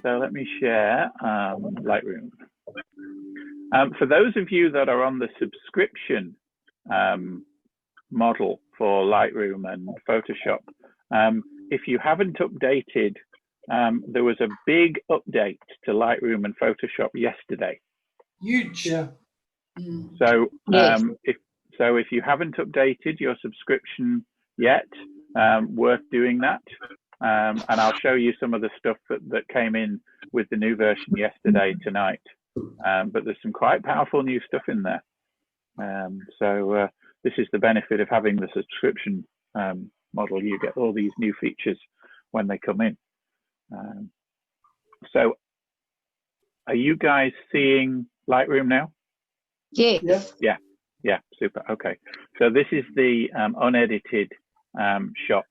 So let me share Lightroom. For those of you that are on the subscription model for Lightroom and Photoshop, if you haven't updated, there was a big update to Lightroom and Photoshop yesterday. Huge. Yeah. So if you haven't updated your subscription yet, worth doing that. And I'll show you some of the stuff that came in with the new version yesterday tonight. But there's some quite powerful new stuff in there. So this is the benefit of having the subscription model. You get all these new features when they come in. So are you guys seeing Lightroom now? Yes. Yeah, super. Okay. So this is the unedited shots.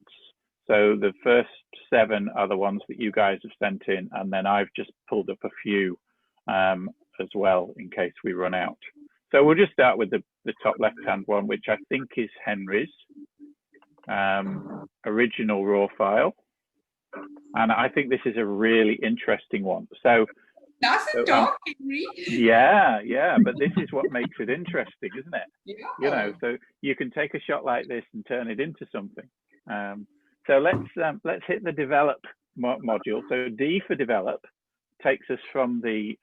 So the first 7 are the ones that you guys have sent in, and then I've just pulled up a few as well in case we run out. So we'll just start with the top left-hand one, which I think is Henry's original raw file. And I think this is a really interesting one. So that's a dog, Henry. Yeah, but this is what makes it interesting, isn't it? Yeah. You know, so you can take a shot like this and turn it into something. So let's hit the develop module. So D for develop takes us from the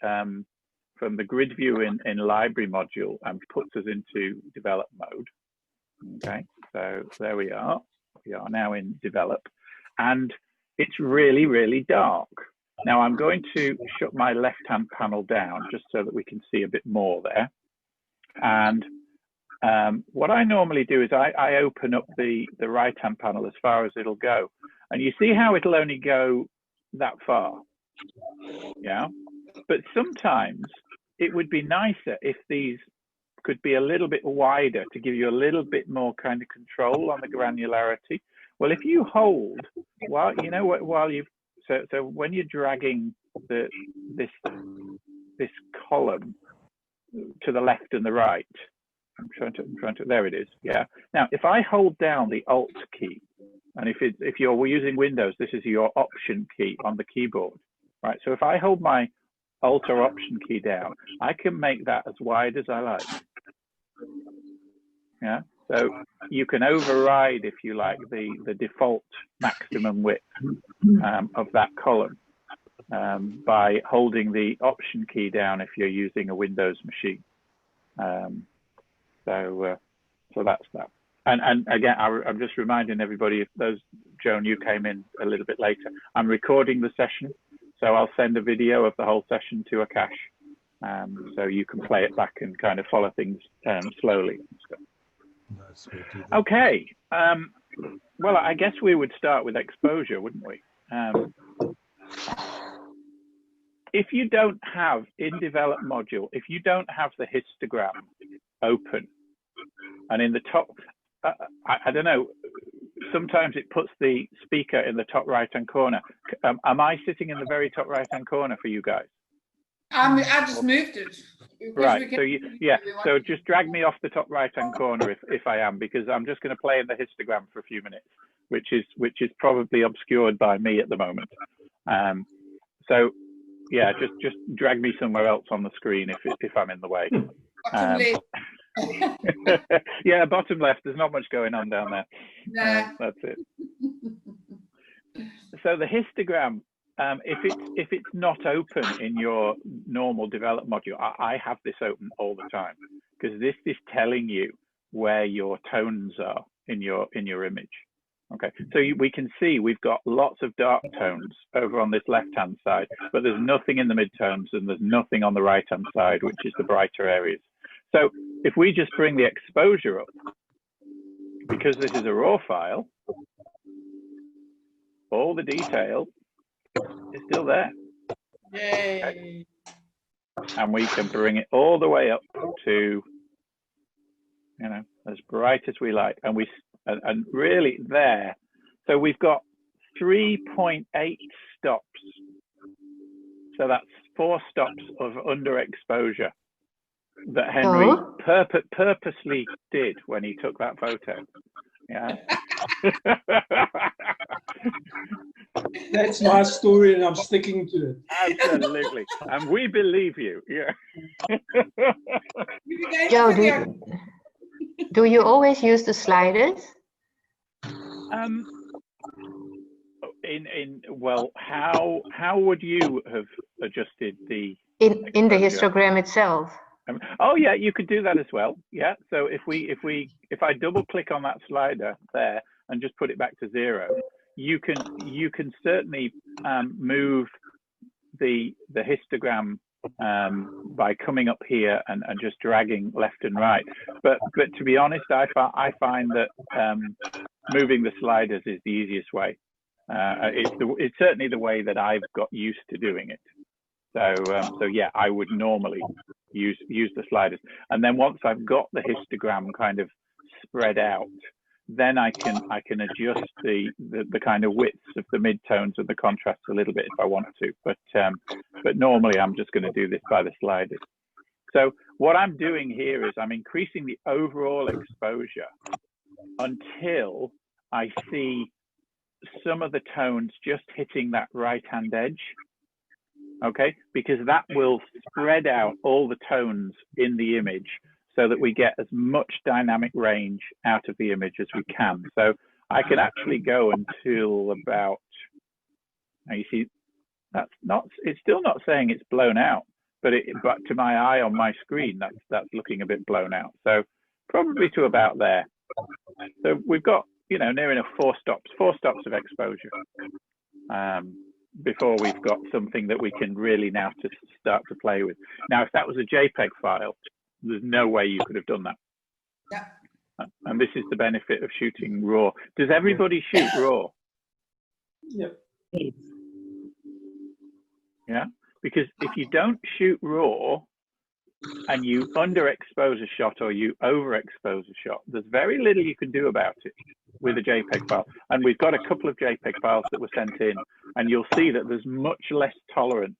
grid view in library module and puts us into develop mode. Okay, so there we are. We are now in develop, and it's really, really dark. Now I'm going to shut my left-hand panel down just so that we can see a bit more there. And what I normally do is I open up the right-hand panel as far as it'll go. And you see how it'll only go that far, yeah? But sometimes it would be nicer if these could be a little bit wider to give you a little bit more kind of control on the granularity. Well, if you hold, while you've, so when you're dragging this column to the left and the right, I'm trying to, there it is, yeah. Now, if I hold down the Alt key, and if you're using Windows, this is your Option key on the keyboard, right? So if I hold my Alt or Option key down, I can make that as wide as I like, yeah? So you can override, if you like, the default maximum width of that column by holding the Option key down if you're using a Windows machine. So that's that. And again, I'm just reminding everybody, if those, Joan, you came in a little bit later, I'm recording the session, so I'll send a video of the whole session to Akash, so you can play it back and kind of follow things slowly and stuff. Okay, well, I guess we would start with exposure, wouldn't we? If you don't have, in develop module, if you don't have the histogram open, and in the top, I don't know, sometimes it puts the speaker in the top right-hand corner. Am I sitting in the very top right-hand corner for you guys? I just moved it. Right, so so just drag me off the top right-hand corner if I am, because I'm just going to play in the histogram for a few minutes, which is probably obscured by me at the moment. So yeah, just drag me somewhere else on the screen if I'm in the way. Yeah, bottom left, there's not much going on down there. Nah. That's it. So the histogram, if it's not open in your normal develop module, I have this open all the time, because this is telling you where your tones are in your image. Okay, so we can see we've got lots of dark tones over on this left-hand side, but there's nothing in the midtones and there's nothing on the right-hand side, which is the brighter areas. So if we just bring the exposure up, because this is a raw file, all the detail is still there. Yay. Okay. And we can bring it all the way up to, you know, as bright as we like. And really there, so we've got 3.8 stops. So that's 4 stops of underexposure that Henry purposely did when he took that photo. Yeah. That's my story, and I'm sticking to it. Absolutely, and we believe you. Yeah. Joe, do you always use the sliders? Well, how would you have adjusted the in the histogram itself? Oh yeah, you could do that as well. Yeah. So if I double click on that slider there and just put it back to 0, you can certainly move the histogram by coming up here and just dragging left and right. But to be honest, I find that moving the sliders is the easiest way. It's certainly the way that I've got used to doing it. So yeah, I would normally use the sliders, and then once I've got the histogram kind of spread out, then I can adjust the kind of widths of the midtones and the contrast a little bit if I want to. But normally I'm just going to do this by the sliders. So what I'm doing here is I'm increasing the overall exposure until I see some of the tones just hitting that right-hand edge. Okay, because that will spread out all the tones in the image so that we get as much dynamic range out of the image as we can. So I can actually go until about, now you see, it's still not saying it's blown out, but to my eye on my screen, that's looking a bit blown out. So probably to about there. So we've got, near enough 4 stops of exposure. Before we've got something that we can really now to start to play with. Now, if that was a JPEG file, there's no way you could have done that. Yeah. And this is the benefit of shooting RAW. Does everybody shoot RAW? Yep. Yeah, because if you don't shoot RAW and you underexpose a shot or you overexpose a shot, there's very little you can do about it with a JPEG file. And we've got a couple of JPEG files that were sent in, and you'll see that there's much less tolerance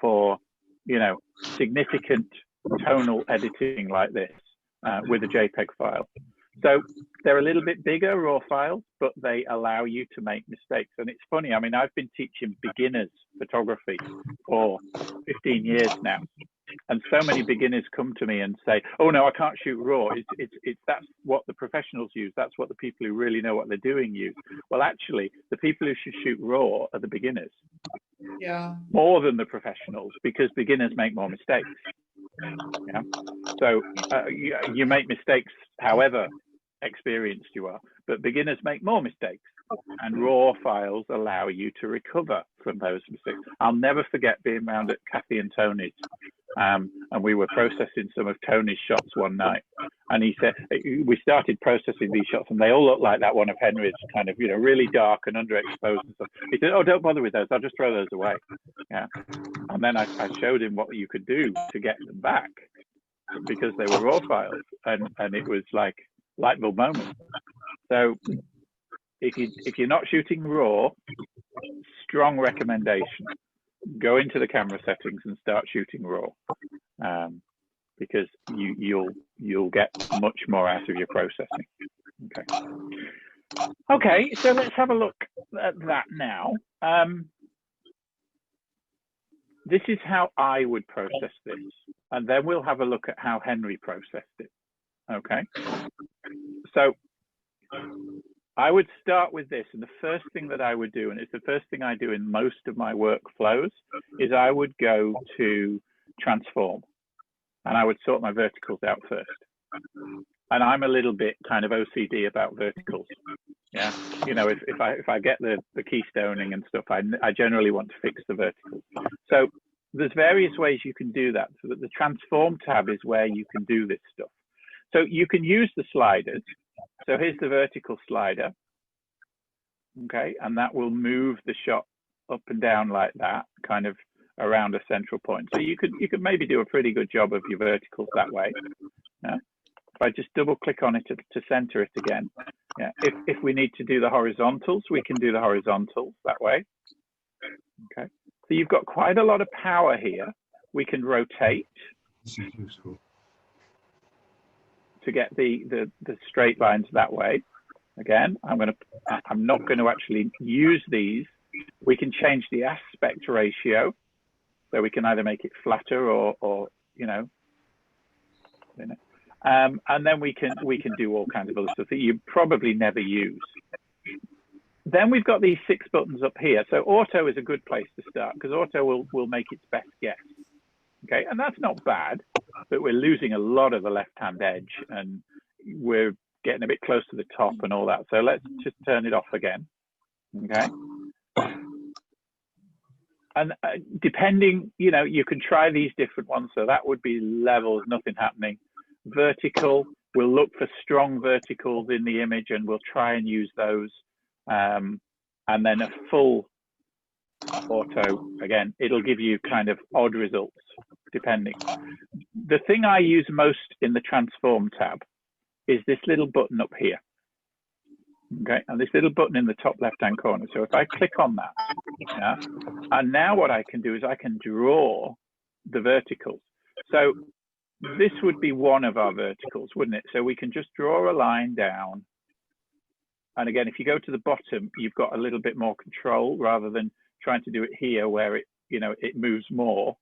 for, significant tonal editing like this with a JPEG file. So they're a little bit bigger RAW files, but they allow you to make mistakes. And it's funny, I mean, I've been teaching beginners photography for 15 years now. And so many beginners come to me and say, "Oh no, I can't shoot RAW. That's what the professionals use. That's what the people who really know what they're doing use." Well, actually, the people who should shoot RAW are the beginners. Yeah. More than the professionals, because beginners make more mistakes. Yeah. So you make mistakes, however experienced you are, but beginners make more mistakes. And RAW files allow you to recover from those mistakes. I'll never forget being around at Kathy and Tony's, and we were processing some of Tony's shots one night. And he said, we started processing these shots, and they all look like that one of Henry's, kind of, really dark and underexposed and stuff. He said, "Oh, don't bother with those. I'll just throw those away." Yeah. And then I showed him what you could do to get them back, because they were RAW files, and it was like light bulb moment. So if you're not shooting RAW, strong recommendation: go into the camera settings and start shooting RAW, because you'll get much more out of your processing. Okay, so let's have a look at that now. This is how I would process this, and then we'll have a look at how Henry processed it. Okay, so I would start with this, and the first thing that I would do, and it's the first thing I do in most of my workflows, is I would go to transform, and I would sort my verticals out first. And I'm a little bit kind of OCD about verticals. Yeah, if I get the keystoning and stuff, I generally want to fix the verticals. So there's various ways you can do that. So that the transform tab is where you can do this stuff. So you can use the sliders. So here's the vertical slider, okay, and that will move the shot up and down like that, kind of around a central point. So you could maybe do a pretty good job of your verticals that way. Yeah. If I just double click on it to center it again, yeah. If we need to do the horizontals, we can do the horizontals that way. Okay. So you've got quite a lot of power here. We can rotate to get the straight lines that way. Again, I'm not going to actually use these. We can change the aspect ratio, so we can either make it flatter or and then we can do all kinds of other stuff that you probably never use. Then we've got these 6 buttons up here. So auto is a good place to start because auto will make its best guess. Okay, and that's not bad, but we're losing a lot of the left-hand edge and we're getting a bit close to the top and all that. So let's just turn it off again. Okay. And depending, you can try these different ones. So that would be levels, nothing happening. Vertical, we'll look for strong verticals in the image and we'll try and use those. And then a full auto, again, it'll give you kind of odd results depending. The thing I use most in the transform tab is this little button up here. Okay, and this little button in the top left-hand corner. So if I click on that, yeah, and now what I can do is I can draw the verticals. So this would be one of our verticals, wouldn't it? So we can just draw a line down. And again, if you go to the bottom, you've got a little bit more control rather than trying to do it here where it, it moves more.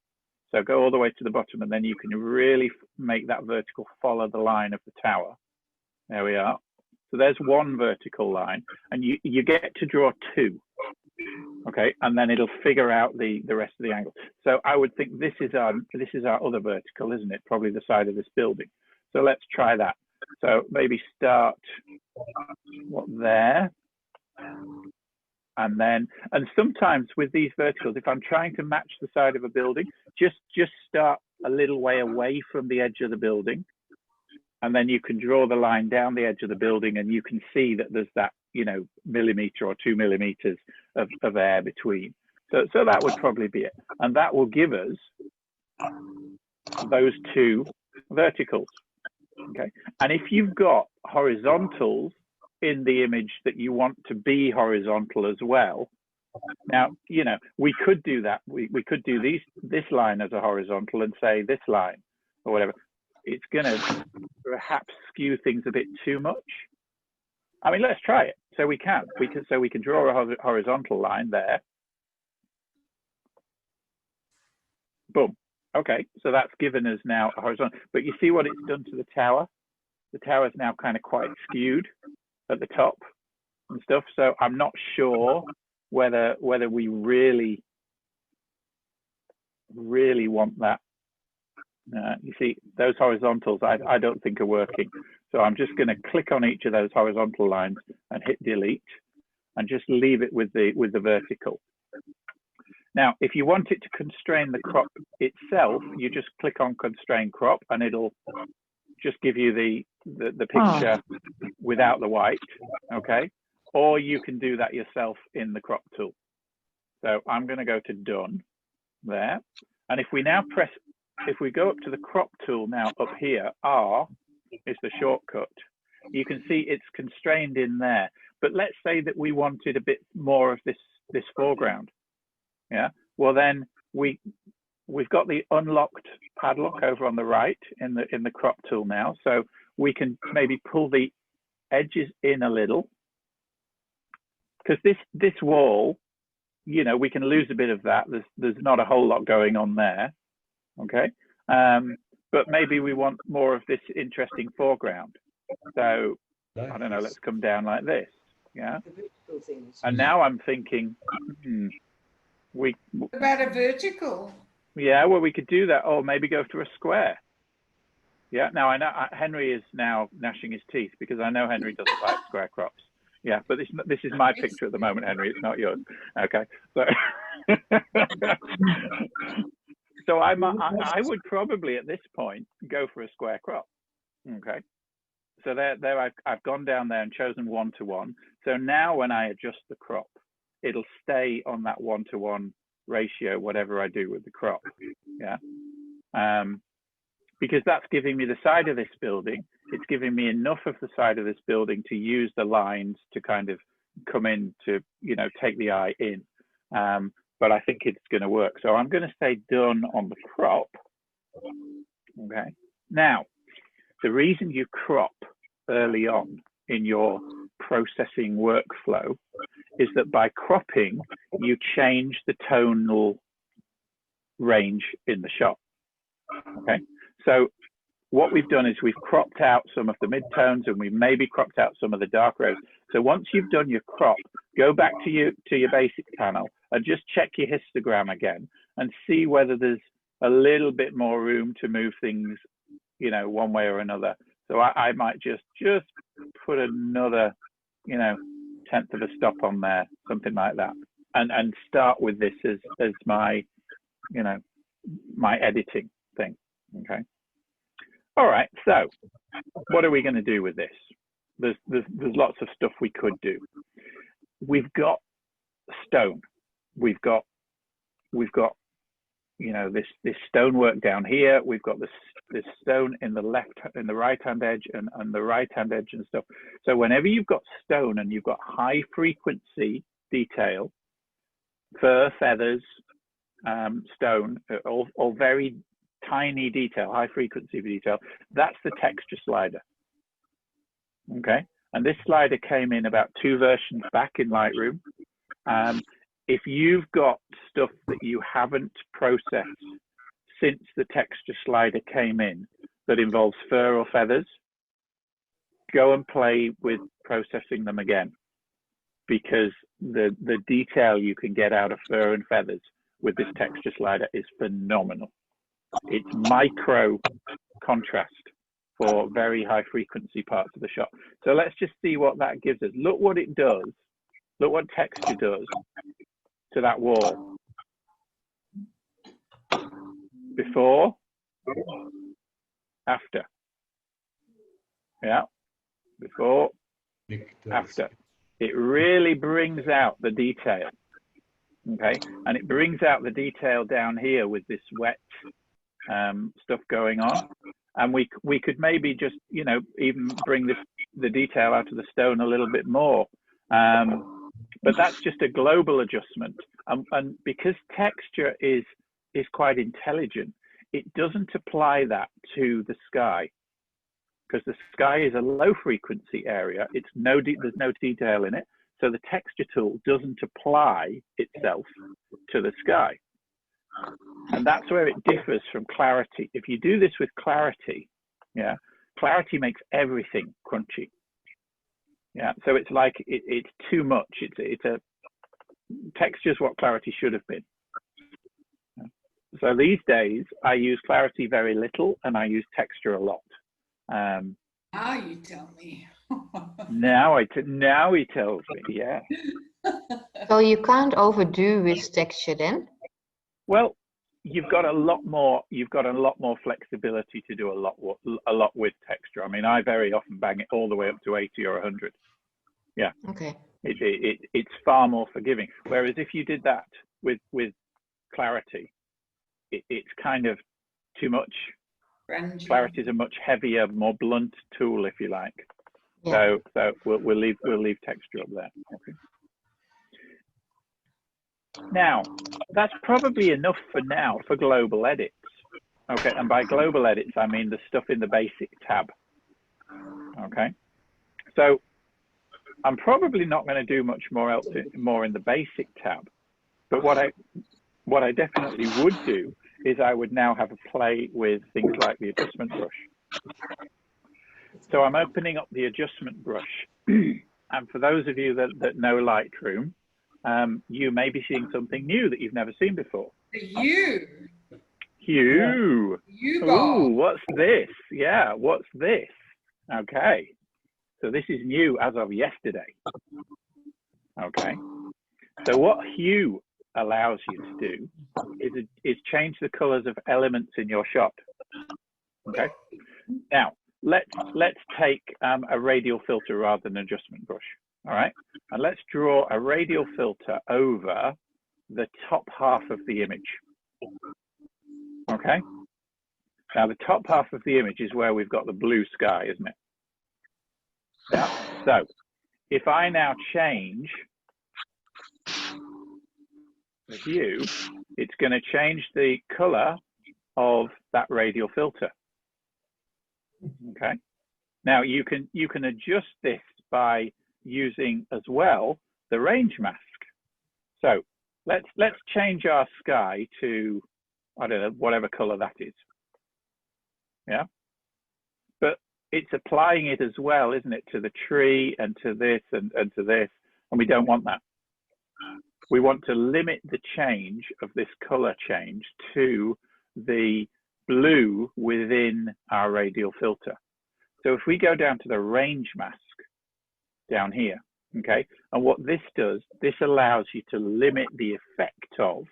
So go all the way to the bottom and then you can really make that vertical follow the line of the tower. There we are. So there's one vertical line and you get to draw 2. Okay, and then it'll figure out the rest of the angle. So I would think this is our other vertical, isn't it? Probably the side of this building. So let's try that. So maybe start there, and sometimes with these verticals, if I'm trying to match the side of a building, just start a little way away from the edge of the building, and then you can draw the line down the edge of the building, and you can see that there's that millimeter or 2 millimeters of air between. So that would probably be it, and that will give us those 2 verticals. Okay, and if you've got horizontals in the image that you want to be horizontal as well, now we could do that. We could do this line as a horizontal and say this line or whatever. It's going to perhaps skew things a bit too much. I mean, let's try it. So we can draw a horizontal line there. Boom. Okay, so that's given us now a horizontal. But you see what it's done to the tower? The tower is now kind of quite skewed at the top and stuff. So I'm not sure whether we really want that. You see, those horizontals I don't think are working. So I'm just going to click on each of those horizontal lines and hit delete and just leave it with the vertical. Now, if you want it to constrain the crop itself, you just click on constrain crop and it'll just give you the picture without the white, okay? Or you can do that yourself in the crop tool. So I'm going to go to done there. And if we go up to the crop tool now up here, R is the shortcut. You can see it's constrained in there. But let's say that we wanted a bit more of this foreground. Yeah, well then we've got the unlocked padlock over on the right in the crop tool now, so we can maybe pull the edges in a little because this wall, we can lose a bit of that. There's not a whole lot going on there, okay, but maybe we want more of this interesting foreground. So I don't know. Let's come down like this, yeah. And now I'm thinking. What about a vertical? Yeah, well, we could do that. Or maybe go for a square. Yeah, now I know Henry is now gnashing his teeth because I know Henry doesn't like square crops. Yeah, but this is my picture at the moment, Henry. It's not yours. Okay, so so I would probably at this point go for a square crop. Okay, so there I've gone down there and chosen 1:1. So now when I adjust the crop, it'll stay on that 1:1 ratio, whatever I do with the crop, yeah. Because that's giving me the side of this building. It's giving me enough of the side of this building to use the lines to kind of come in to, take the eye in. But I think it's going to work. So I'm going to say done on the crop. Okay. Now, the reason you crop early on in your processing workflow is that by cropping, you change the tonal range in the shot. Okay, so what we've done is we've cropped out some of the midtones and we've maybe cropped out some of the dark rows. So once you've done your crop, go back to your basic panel and just check your histogram again and see whether there's a little bit more room to move things, you know, one way or another. So I might just put another, you know, 1/10 of a stop on there, something like that, and start with this as my, you know, my editing thing. Okay. All right. So what are we going to do with this? There's lots of stuff we could do. We've got stone. We've got you know, this stonework down here. We've got this stone in the right hand edge and the right hand edge and stuff. So whenever you've got stone and you've got high frequency detail, fur, feathers, stone, all very tiny detail, high frequency detail, that's the texture slider. Okay, and this slider came in about 2 versions back in Lightroom. If you've got stuff that you haven't processed since the texture slider came in that involves fur or feathers, go and play with processing them again, because the detail you can get out of fur and feathers with this texture slider is phenomenal. It's micro contrast for very high frequency parts of the shot. So let's just see what that gives us. Look what it does. Look what texture does to that wall. Before, after. Yeah, before, after. It really brings out the detail. Okay, and it brings out the detail down here with this wet stuff going on. And we could maybe just, you know, even bring the detail out of the stone a little bit more. But that's just a global adjustment. And because texture is quite intelligent, it doesn't apply that to the sky, because the sky is a low frequency area. There's no detail in it. So the texture tool doesn't apply itself to the sky. And that's where it differs from clarity. If you do this with clarity, yeah, clarity makes everything crunchy. Yeah, so it's like it's too much. It's a texture's what clarity should have been. So these days I use clarity very little and I use texture a lot. Now you tell me. now he tells me, yeah. So you can't overdo with texture then? Well, you've got a lot more flexibility to do a lot with texture. I mean, I very often bang it all the way up to 80 or 100. Yeah. Okay. It's far more forgiving. Whereas if you did that with clarity, it's kind of too much. Friendly. Clarity is a much heavier, more blunt tool, if you like. Yeah. So we'll leave texture up there. Okay. Now, that's probably enough for now for global edits. Okay, and by global edits, I mean the stuff in the basic tab. Okay, so I'm probably not going to do much more in the basic tab, but what I definitely would do is I would now have a play with things like the adjustment brush. So I'm opening up the adjustment brush, and for those of you that know Lightroom, you may be seeing something new that you've never seen before. Hue. Ooh, what's this? Yeah, what's this? Okay, so this is new as of yesterday. Okay, so what hue allows you to do is change the colors of elements in your shot. Okay, now let's take a radial filter rather than an adjustment brush. All right, and let's draw a radial filter over the top half of the image. Okay, now the top half of the image is where we've got the blue sky, isn't it? Yeah, so if I now change the hue, it's going to change the color of that radial filter. Okay, now you can adjust this by using as well the range mask. So let's change our sky to, I don't know, whatever color that is. Yeah, but it's applying it as well, isn't it, to the tree and to this and to this, and we don't want that. We want to limit the change of this color change to the blue within our radial filter. So if we go down to the range mask down here, okay, and what this does, this allows you to limit the effect of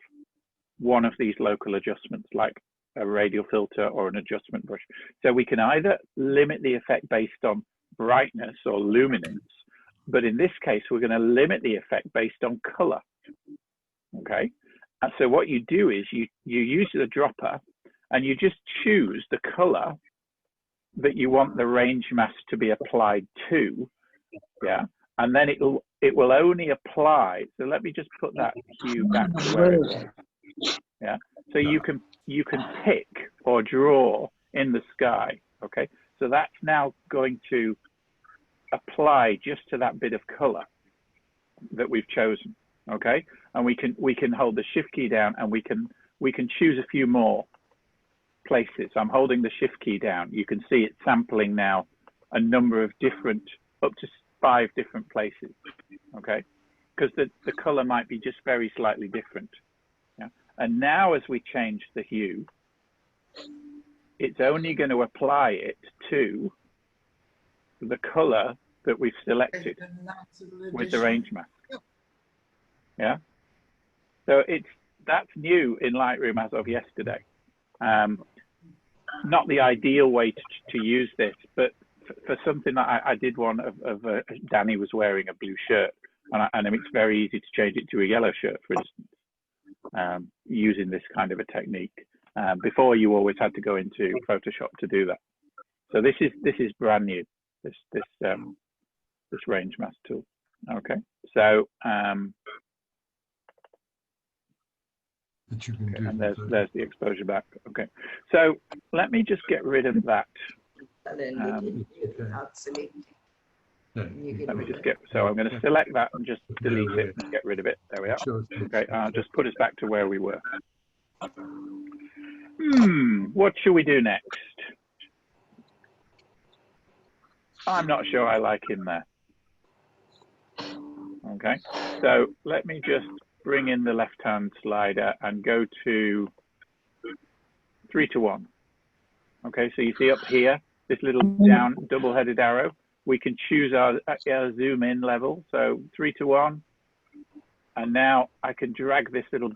one of these local adjustments, like a radial filter or an adjustment brush. So we can either limit the effect based on brightness or luminance, but in this case, we're going to limit the effect based on color. Okay, and so what you do is you use the dropper and you just choose the color that you want the range mask to be applied to. Yeah, and then it will only apply. So let me just put that hue back to where it is. Yeah, so you can pick or draw in the sky. Okay, so that's now going to apply just to that bit of color that we've chosen. Okay, and we can hold the shift key down and we can choose a few more places. I'm holding the shift key down. You can see it sampling now a number of different, up to 5 different places. Okay, because the color might be just very slightly different. Yeah, and now as we change the hue, it's only going to apply it to the color that we've selected with the range mask. Yeah, so that's new in Lightroom as of yesterday. Not the ideal way to use this, but for something that I did one of Danny was wearing a blue shirt, and it's very easy to change it to a yellow shirt, for instance, using this kind of a technique. Before, you always had to go into Photoshop to do that. So this is brand new. This range mask tool. Okay, so that you can do. And there's the exposure back. Okay, so let me just get rid of that. Let me just so I'm going to select that and just delete it and get rid of it. There we are. Okay, I'll just put us back to where we were. What should we do next? I'm not sure I like him there. Okay, so let me just bring in the left-hand slider and go to 3 to 1. Okay, so you see up here, this little down double-headed arrow. We can choose our zoom in level. So 3 to 1. And now I can drag this little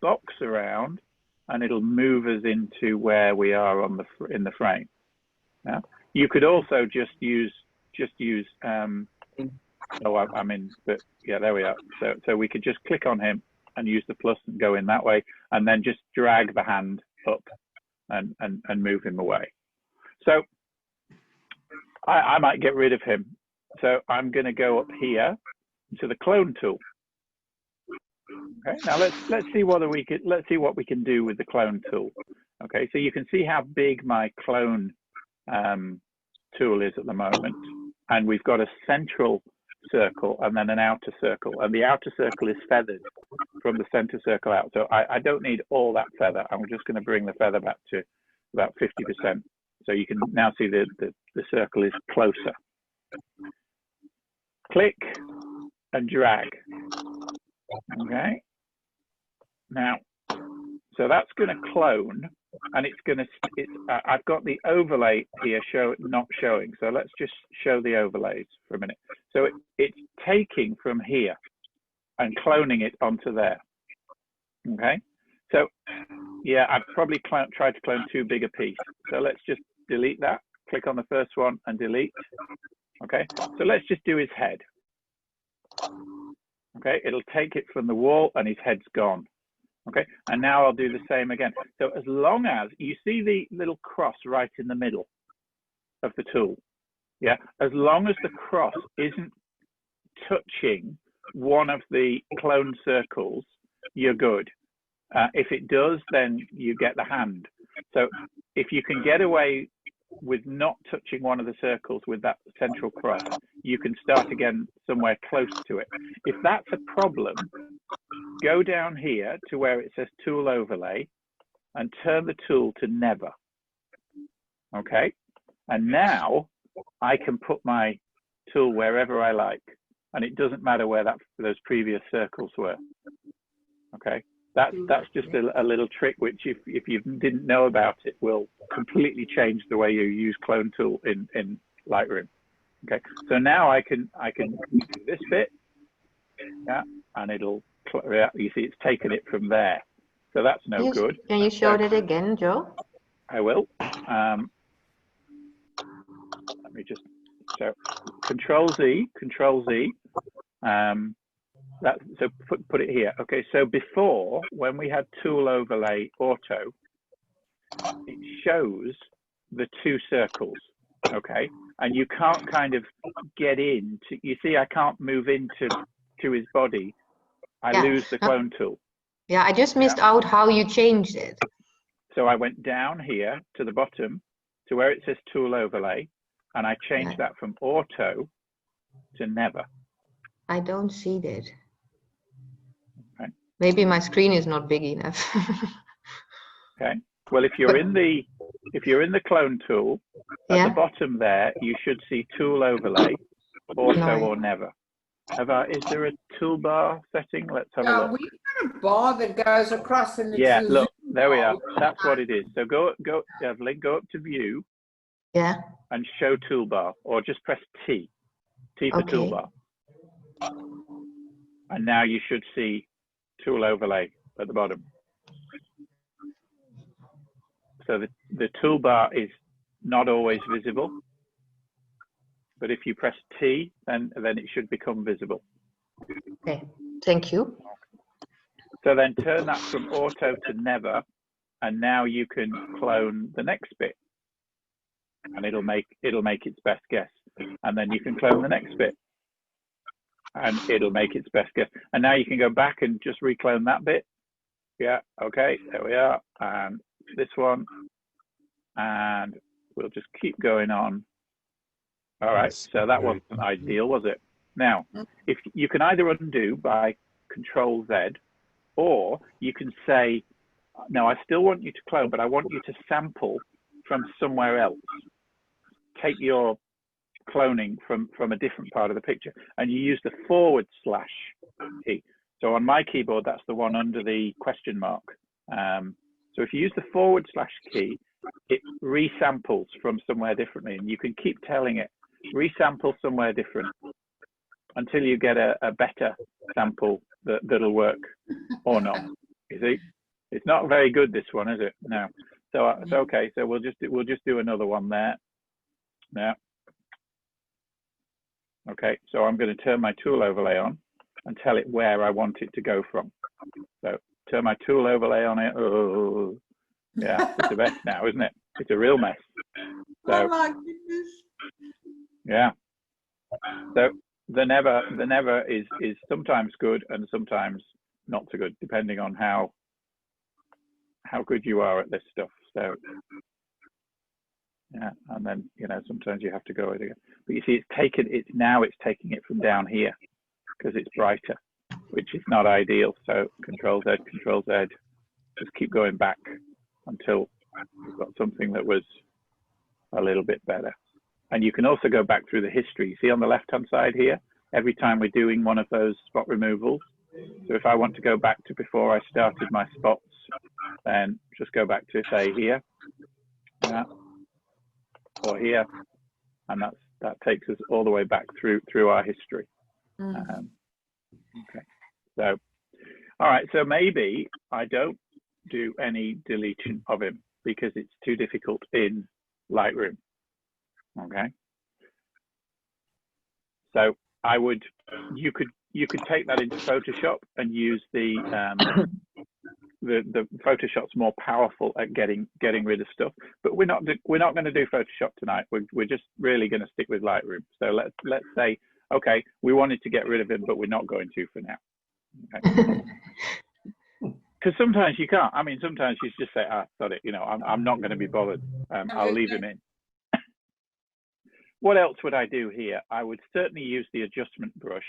box around and it'll move us into where we are on in the frame. Yeah. You could also just use oh, I'm in, but yeah, there we are. So we could just click on him and use the plus and go in that way, and then just drag the hand up and move him away. So I might get rid of him. So I'm going to go up here to the clone tool. Okay, now let's see what we can do with the clone tool. Okay, so you can see how big my clone tool is at the moment, and we've got a central circle and then an outer circle, and the outer circle is feathered from the center circle out. So I don't need all that feather. I'm just going to bring the feather back to about 50%. So you can now see the circle is closer. Click and drag. Okay. Now, so that's going to clone, and I've got the overlay here not showing. So let's just show the overlays for a minute. So it's taking from here and cloning it onto there. Okay. So yeah, I've probably tried to clone too big a piece. So let's just delete that. Click on the first one and delete. Okay. So let's just do his head. Okay. It'll take it from the wall and his head's gone. Okay, and now I'll do the same again. So as long as you see the little cross right in the middle of the tool, yeah, as long as the cross isn't touching one of the clone circles, you're good. If it does, then you get the hand. So if you can get away with not touching one of the circles with that central cross, you can start again somewhere close to it. If that's a problem, go down here to where it says tool overlay and turn the tool to never. Okay, and now I can put my tool wherever I like, and it doesn't matter where those previous circles were. Okay, that's just a little trick which, if you didn't know about it, will completely change the way you use clone tool in Lightroom. Okay, so now I can do this bit, yeah, and it'll, yeah, you see it's taken it from there, so that's no good. Can you show that again, Joe? I will. Let me just, so Control Z. So put it here. Okay, so before, when we had tool overlay auto, it shows the two circles. Okay, and you can't kind of get into, you see, I can't move into his body. I lose the clone tool. Yeah, I just missed out how you changed it. So I went down here to the bottom to where it says tool overlay, and I changed that from auto to never. I don't see that. Okay. Maybe my screen is not big enough. Okay. Well, if you're in the clone tool, at the bottom there, you should see tool overlay, auto or never. Is there a toolbar setting? Let's have a look. We've got a bar that goes across and it's look, there we are. That's what it is. So go, Evelyn, go up to view. Yeah. And show toolbar, or just press T for toolbar. And now you should see tool overlay at the bottom. So the toolbar is not always visible, but if you press T, then it should become visible. Okay, thank you. So then turn that from auto to never, and now you can clone the next bit, and it'll make its best guess, and then you can clone the next bit, and it'll make its best guess, and now you can go back and just reclone that bit. Yeah, okay, there we are, and this one, and we'll just keep going on. All right, so that wasn't ideal, was it? Now, if you can either undo by Control Z, or you can say, no, I still want you to clone, but I want you to sample from somewhere else. Take your cloning from a different part of the picture, and you use the / key. So on my keyboard, that's the one under the question mark. So if you use the / key, it resamples from somewhere differently, and you can keep telling it, resample somewhere different until you get a better sample that'll work or not. You see, it's not very good, this one, is it? No. So okay, so we'll just do another one there. Now, okay, so I'm going to turn my tool overlay on and tell it where I want it to go from. So turn my tool overlay on it. Oh, yeah, it's a mess now, isn't it? It's a real mess. So, oh my goodness. Yeah. So the never is sometimes good and sometimes not so good, depending on how good you are at this stuff. So yeah, and then sometimes you have to go it again. But you see, it's taking it from down here because it's brighter, which is not ideal. So Control Z, just keep going back until you've got something that was a little bit better. And you can also go back through the history. You see on the left-hand side here, every time we're doing one of those spot removals. So if I want to go back to before I started my spots, then just go back to, say, here, or here, and that takes us all the way back through our history. Okay, so all right, so maybe I don't do any deletion of him because it's too difficult in Lightroom. Okay, so you could take that into Photoshop and use the Photoshop's more powerful at getting rid of stuff, but we're not going to do Photoshop tonight. We're just really going to stick with Lightroom. So let's say, okay, we wanted to get rid of him, but we're not going to for now. Okay. Because sometimes you can't. I mean, sometimes you just say, sorry, I'm not going to be bothered. I'll leave him in. what else would I do here? I would certainly use the adjustment brush,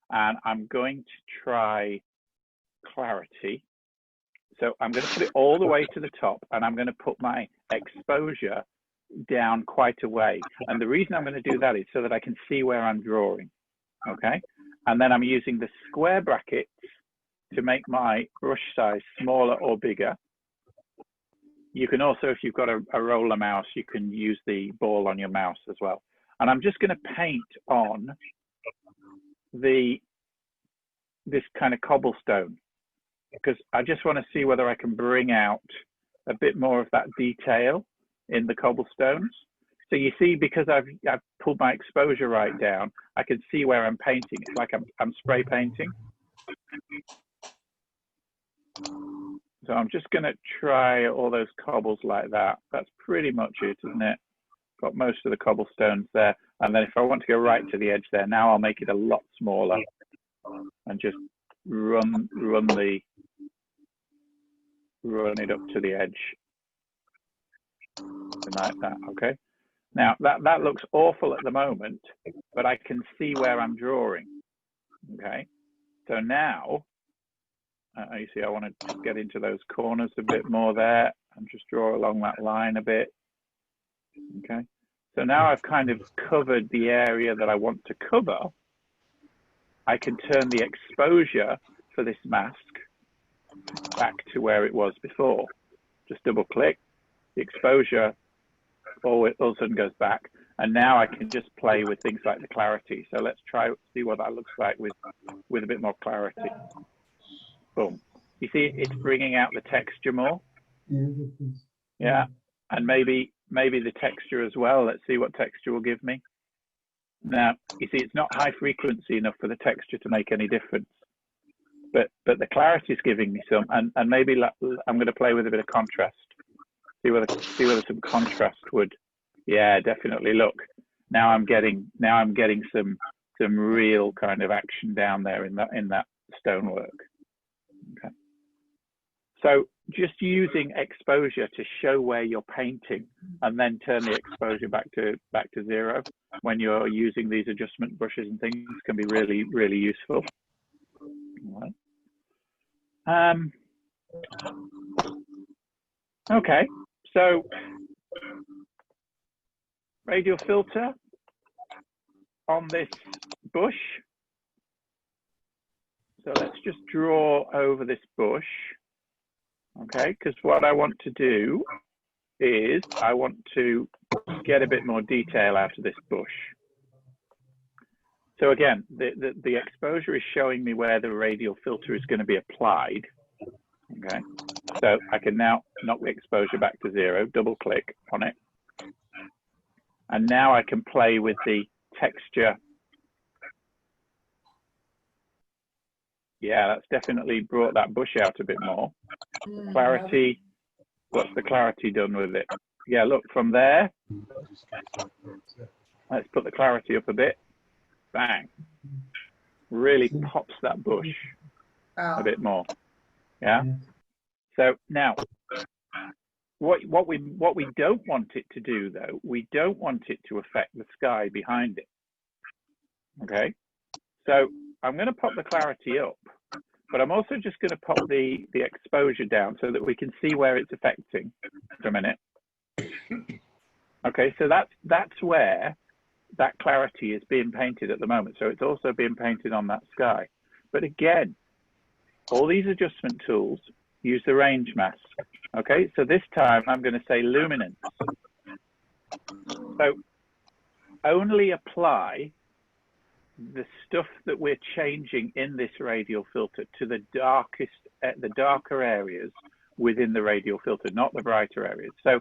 and I'm going to try clarity. So I'm going to put it all the way to the top, and I'm going to put my exposure down quite a way. And the reason I'm going to do that is so that I can see where I'm drawing, okay? And then I'm using the square brackets to make my brush size smaller or bigger. You can also, if you've got a roller mouse, you can use the ball on your mouse as well. And I'm just going to paint on this kind of cobblestone, because I just want to see whether I can bring out a bit more of that detail in the cobblestones. So you see, because I've pulled my exposure right down, I can see where I'm painting. It's like I'm spray painting. So I'm just going to try all those cobbles like that. That's pretty much it, isn't it? Got most of the cobblestones there. And then if I want to go right to the edge there, now I'll make it a lot smaller and just run it up to the edge. Like that, okay? Now that looks awful at the moment, but I can see where I'm drawing, okay? So now, you see I want to get into those corners a bit more there and just draw along that line a bit, okay? So now I've kind of covered the area that I want to cover. I can turn the exposure for this mask back to where it was before. Just double click, the exposure all of a sudden goes back, and now I can just play with things like the clarity. So let's try see what that looks like with a bit more clarity. Boom. You see it's bringing out the texture more. Yeah, and maybe the texture as well. Let's see what texture will give me. Now you see it's not high frequency enough for the texture to make any difference, but the clarity is giving me some, and maybe I'm going to play with a bit of contrast. See whether some contrast would, yeah, definitely. Look, now I'm getting some real kind of action down there in that stonework. Okay. So just using exposure to show where you're painting, and then turn the exposure back to zero when you're using these adjustment brushes and things can be really, really useful. All right. Okay. So radial filter on this bush. So let's just draw over this bush, okay? Because what I want to do is I want to get a bit more detail out of this bush. So again, the exposure is showing me where the radial filter is going to be applied, okay? So I can now knock the exposure back to zero, double click on it. And now I can play with the texture. Yeah, that's definitely brought that bush out a bit more. Clarity, what's the clarity done with it? Yeah, look, from there, let's put the clarity up a bit. Bang. Really pops that bush a bit more. Yeah. So now, what we don't want it to do though, we don't want it to affect the sky behind it. Okay. So I'm going to pop the clarity up, but I'm also just going to pop the exposure down so that we can see where it's affecting for a minute. Okay, so that's where that clarity is being painted at the moment. So it's also being painted on that sky. But again, all these adjustment tools use the range mask. Okay, so this time I'm going to say luminance. So only apply the stuff that we're changing in this radial filter to the darker areas within the radial filter, not the brighter areas. So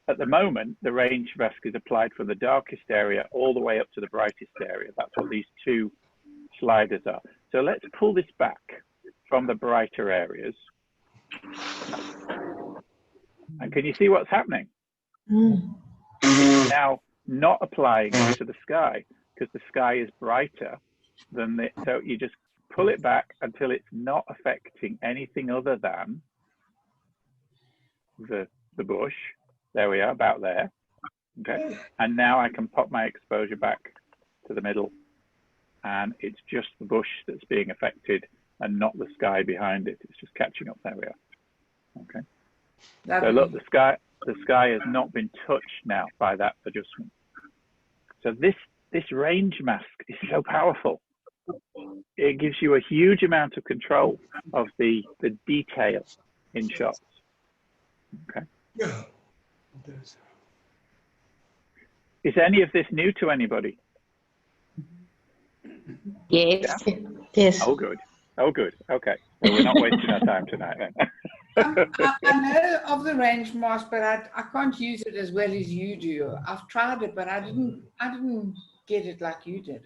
at the moment, the range mask is applied from the darkest area all the way up to the brightest area. That's what these two sliders are. So let's pull this back from the brighter areas. And can you see what's happening? Now, not applying it to the sky, because the sky is brighter than the, so you just pull it back until it's not affecting anything other than the bush. There we are, about there. Okay, and now I can pop my exposure back to the middle, and it's just the bush that's being affected and not the sky behind it. It's just catching up. There we are. Okay. So look, the sky has not been touched now by that adjustment. So this range mask is so powerful. It gives you a huge amount of control of the detail in shots. Okay. Yeah. It does. Is any of this new to anybody? Yes. Yes. Oh, good. Oh, good. Okay. So we're not wasting our time tonight then. I know of the range mask, but I can't use it as well as you do. I've tried it, but I didn't get it like you did it.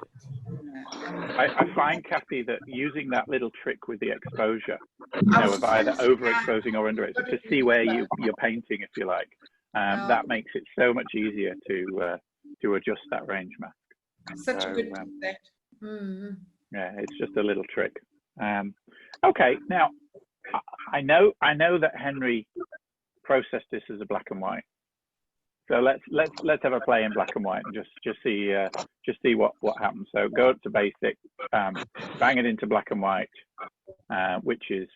I find, Kathy, that using that little trick with the exposure, you know, of either overexposing or underexposing, to see where you're painting, if you like, that makes it so much easier to adjust that range mask. Such a good tip. Yeah, it's just a little trick. Okay, now I know that Henry processed this as a black and white. So let's have a play in black and white and just see what happens. So go up to basic, bang it into black and white, which is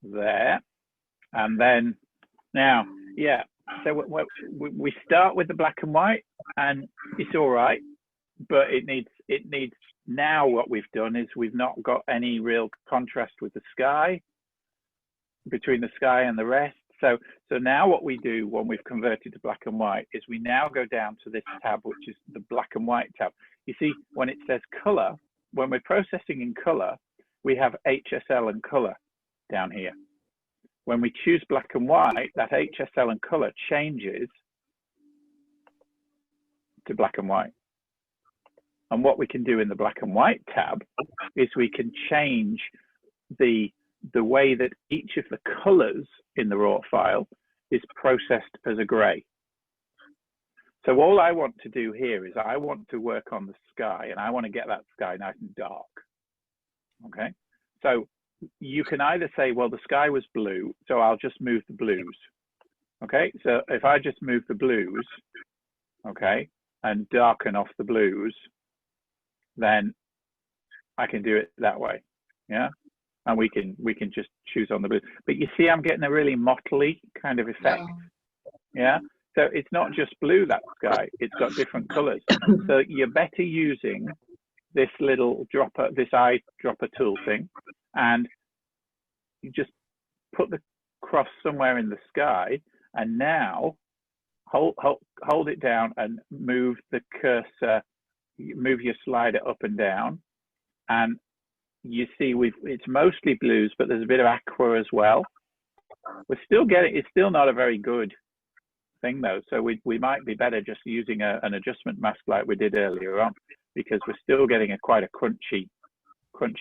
there, and then now, yeah. So we start with the black and white, and it's all right, but it needs. Now what we've done is we've not got any real contrast with the sky, between the sky and the rest. So now what we do when we've converted to black and white is we now go down to this tab, which is the black and white tab. You see, when it says color, when we're processing in color, we have HSL and color down here. When we choose black and white, that HSL and color changes to black and white. And what we can do in the black and white tab is we can change the way that each of the colors in the raw file is processed as a gray. So all I want to do here is I want to work on the sky, and I want to get that sky nice and dark. Okay, so you can either say, well, the sky was blue, so I'll just move the blues. Okay, so if I just move the blues, okay, and darken off the blues, then I can do it that way. Yeah. And we can just choose on the blue. But you see, I'm getting a really mottly kind of effect. Yeah. So it's not just blue, that sky, it's got different colors. So you're better using this little dropper, this eyedropper tool thing, and you just put the cross somewhere in the sky, and now hold it down and move the cursor, move your slider up and down, and you see it's mostly blues, but there's a bit of aqua as well. We're still getting, it's still not a very good thing though, so we might be better just using an adjustment mask like we did earlier on, because we're still getting quite a crunchy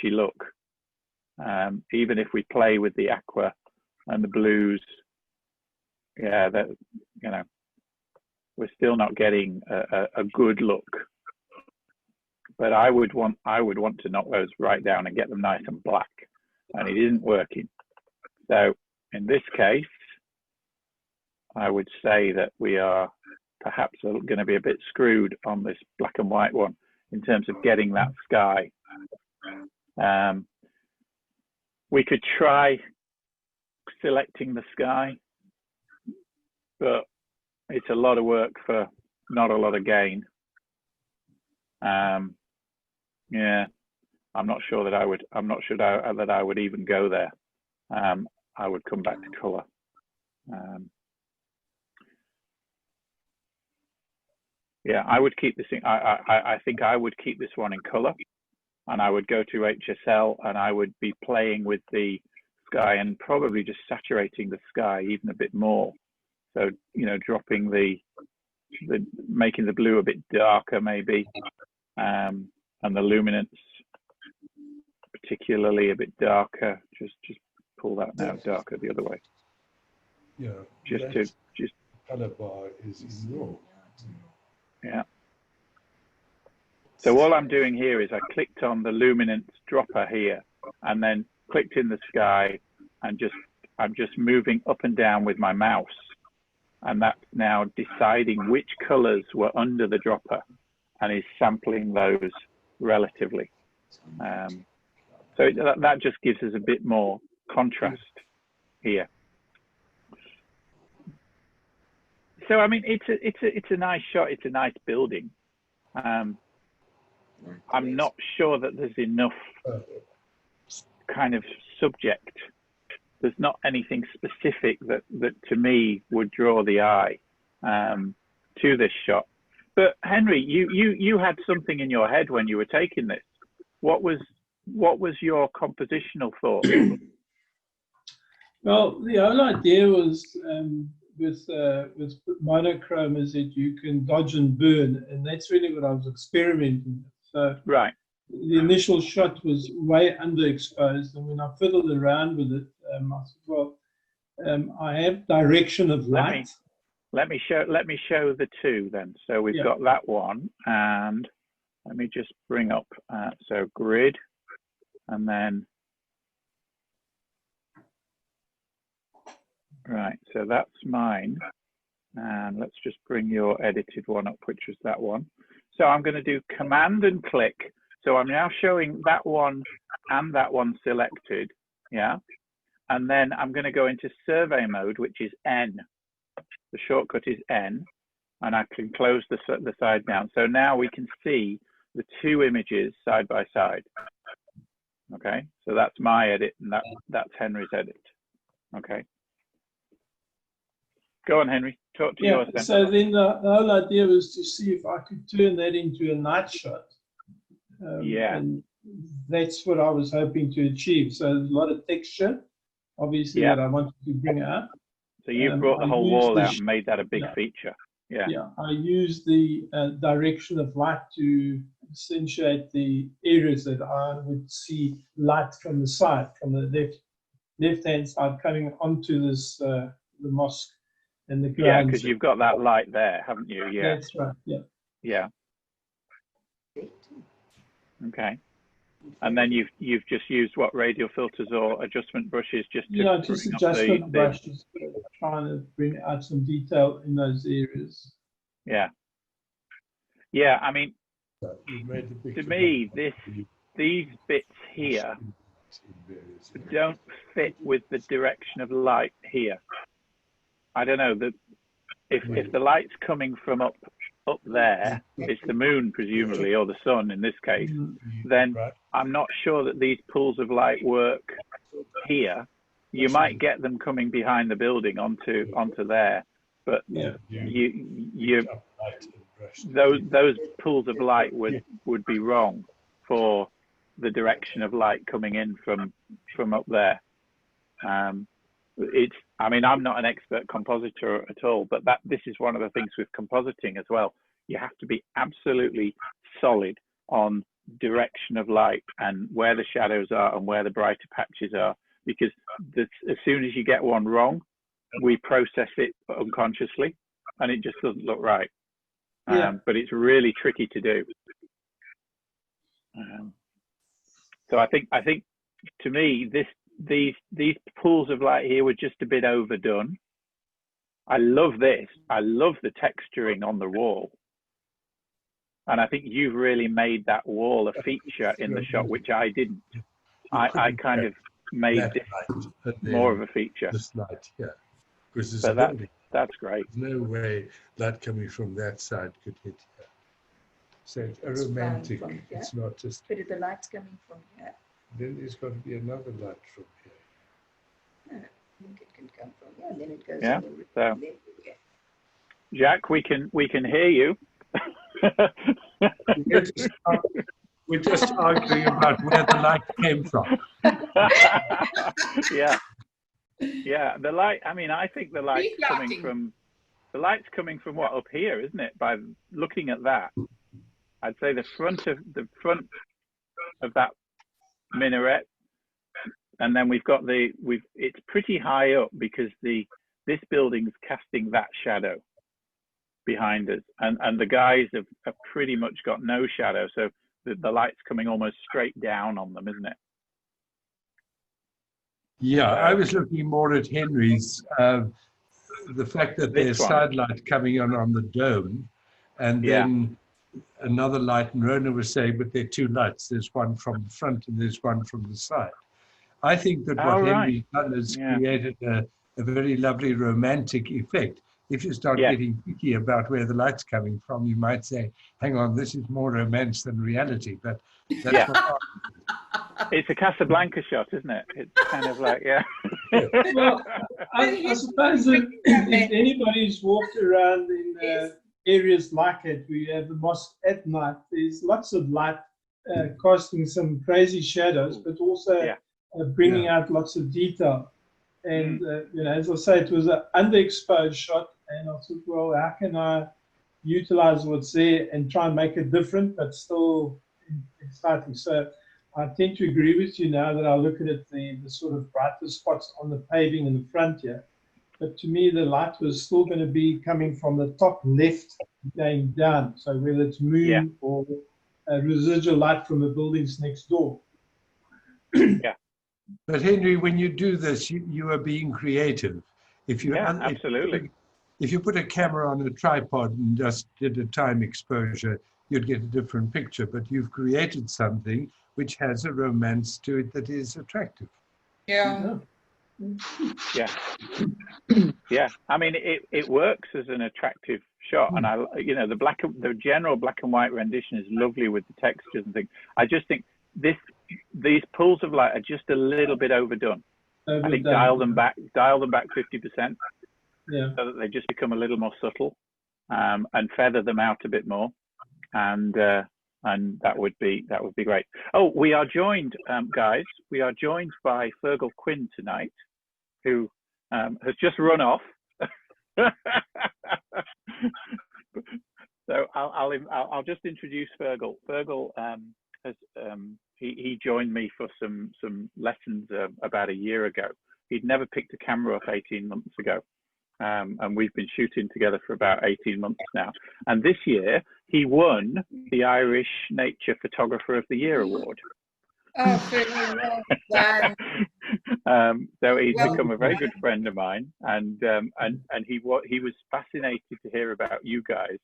look, even if we play with the aqua and the blues. Yeah, that, you know, we're still not getting a good look. But I would want to knock those right down and get them nice and black, and it isn't working. So in this case, I would say that we are perhaps going to be a bit screwed on this black and white one in terms of getting that sky. We could try selecting the sky, but it's a lot of work for not a lot of gain. Yeah, I'm not sure that I would. I'm not sure that I would even go there. I would come back to color. Yeah, I would keep this thing. I think I would keep this one in color, and I would go to HSL, and I would be playing with the sky and probably just saturating the sky even a bit more. So, you know, dropping making the blue a bit darker maybe. And the luminance particularly a bit darker. Just pull that now darker the other way. Yeah. Just color bar is low. Yeah. So all I'm doing here is I clicked on the luminance dropper here, and then clicked in the sky, and I'm just moving up and down with my mouse and that's now deciding which colors were under the dropper and is sampling those relatively. So that just gives us a bit more contrast here. So I mean, it's a nice shot. It's a nice building. I'm not sure that there's enough kind of subject. There's not anything specific that to me would draw the eye to this shot. But Henry, you had something in your head when you were taking this. What was your compositional thought? Well, the whole idea was with monochrome is that you can dodge and burn, and that's really what I was experimenting with. So right. The initial shot was way underexposed, and when I fiddled around with it, I said, well, I have direction of light. Let me show the two then. So we've got that one, and let me just bring up so grid, and then right. So that's mine, and let's just bring your edited one up, which was that one. So I'm going to do Command and click. So I'm now showing that one and that one selected, yeah. And then I'm going to go into survey mode, which is N. The shortcut is N, and I can close the side down. So now we can see the two images side by side. Okay, so that's my edit, and that's Henry's edit. Okay. Go on, Henry. Talk to yours then. So then the whole idea was to see if I could turn that into a night shot. And that's what I was hoping to achieve. So there's a lot of texture, obviously, that I wanted to bring out. So you brought the whole wall out and made that a big feature. Yeah. I used the direction of light to accentuate the areas that I would see light from the side, from the left-hand side coming onto this the mosque and the grounds. Yeah, because you've got that light there, haven't you? Yeah. That's right. Yeah. Okay. And then you've just used what, radial filters or adjustment brushes just to just adjustment brushes, trying to bring out some detail in those areas. Yeah. I mean, to me, these bits here don't fit with the direction of light here. I don't know that if the light's coming from up there, it's the moon presumably, or the sun in this case, then I'm not sure that these pools of light work here. You might get them coming behind the building onto there, but those pools of light would be wrong for the direction of light coming in from up there. I mean, I'm not an expert compositor at all, but this is one of the things with compositing as well. You have to be absolutely solid on direction of light and where the shadows are and where the brighter patches are, because as soon as you get one wrong, we process it unconsciously and it just doesn't look right. But it's really tricky to do. So I think to me, these pools of light here were just a bit overdone. I love this. I love the texturing on the wall. And I think you've really made that wall a feature in the shot, which I didn't. I kind of made this more of a feature. This light here. So that's great. There's no way light coming from that side could hit here. So it's romantic. It's not just. But if the light's coming from here, then there's got to be another light from here. No, I think it can come from here, and then it goes. Yeah. So, Jacques, we can hear you. We're just arguing about where the light came from. Yeah. The light. I mean, I think the light's coming from what, up here, isn't it? By looking at that, I'd say the front of that minaret, and then we've got it's pretty high up because this building's casting that shadow behind us, and the guys have pretty much got no shadow, so the light's coming almost straight down on them, isn't it? Yeah, I was looking more at Henry's the fact that This there's one. side light coming on the dome, and Yeah. then another light, and Rona was saying, but there are two lights. There's one from the front and there's one from the side. I think that what Oh, right. Henry's done is Yeah. created a very lovely romantic effect. If you start Yeah. getting picky about where the light's coming from, you might say, hang on, this is more romance than reality. But that's Yeah. what It's a Casablanca shot, isn't it? It's kind of like, yeah. Well, I suppose if anybody's walked around in areas like it, we have the mosque at night, there's lots of light casting some crazy shadows, but also bringing out lots of detail. And, you know, as I say, it was an underexposed shot, and I thought, well, how can I utilize what's there and try and make it different, but still exciting? So I tend to agree with you now that I look at it, the sort of brighter spots on the paving in the front here. But to me, the light was still going to be coming from the top left going down. So whether it's moon or residual light from the buildings next door. Yeah. But Henry, when you do this, you are being creative. If you absolutely. If you put a camera on a tripod and just did a time exposure, you'd get a different picture. But you've created something which has a romance to it that is attractive. Yeah. Yeah. Yeah. I mean, it works as an attractive shot, and you know, the general black and white rendition is lovely with the textures and things. I just think these pools of light are just a little bit overdone. I think dial them back 50%, so that they just become a little more subtle, and feather them out a bit more, and that would be great. Oh, we are joined, guys. We are joined by Fergal Quinn tonight, who has just run off. So I'll just introduce Fergal. Fergal has he joined me for some lessons about a year ago. He'd never picked a camera up 18 months ago, and we've been shooting together for about 18 months now. And this year he won the Irish Nature Photographer of the Year award. Oh, very well done. So he's become a very good friend of mine, and he was fascinated to hear about you guys.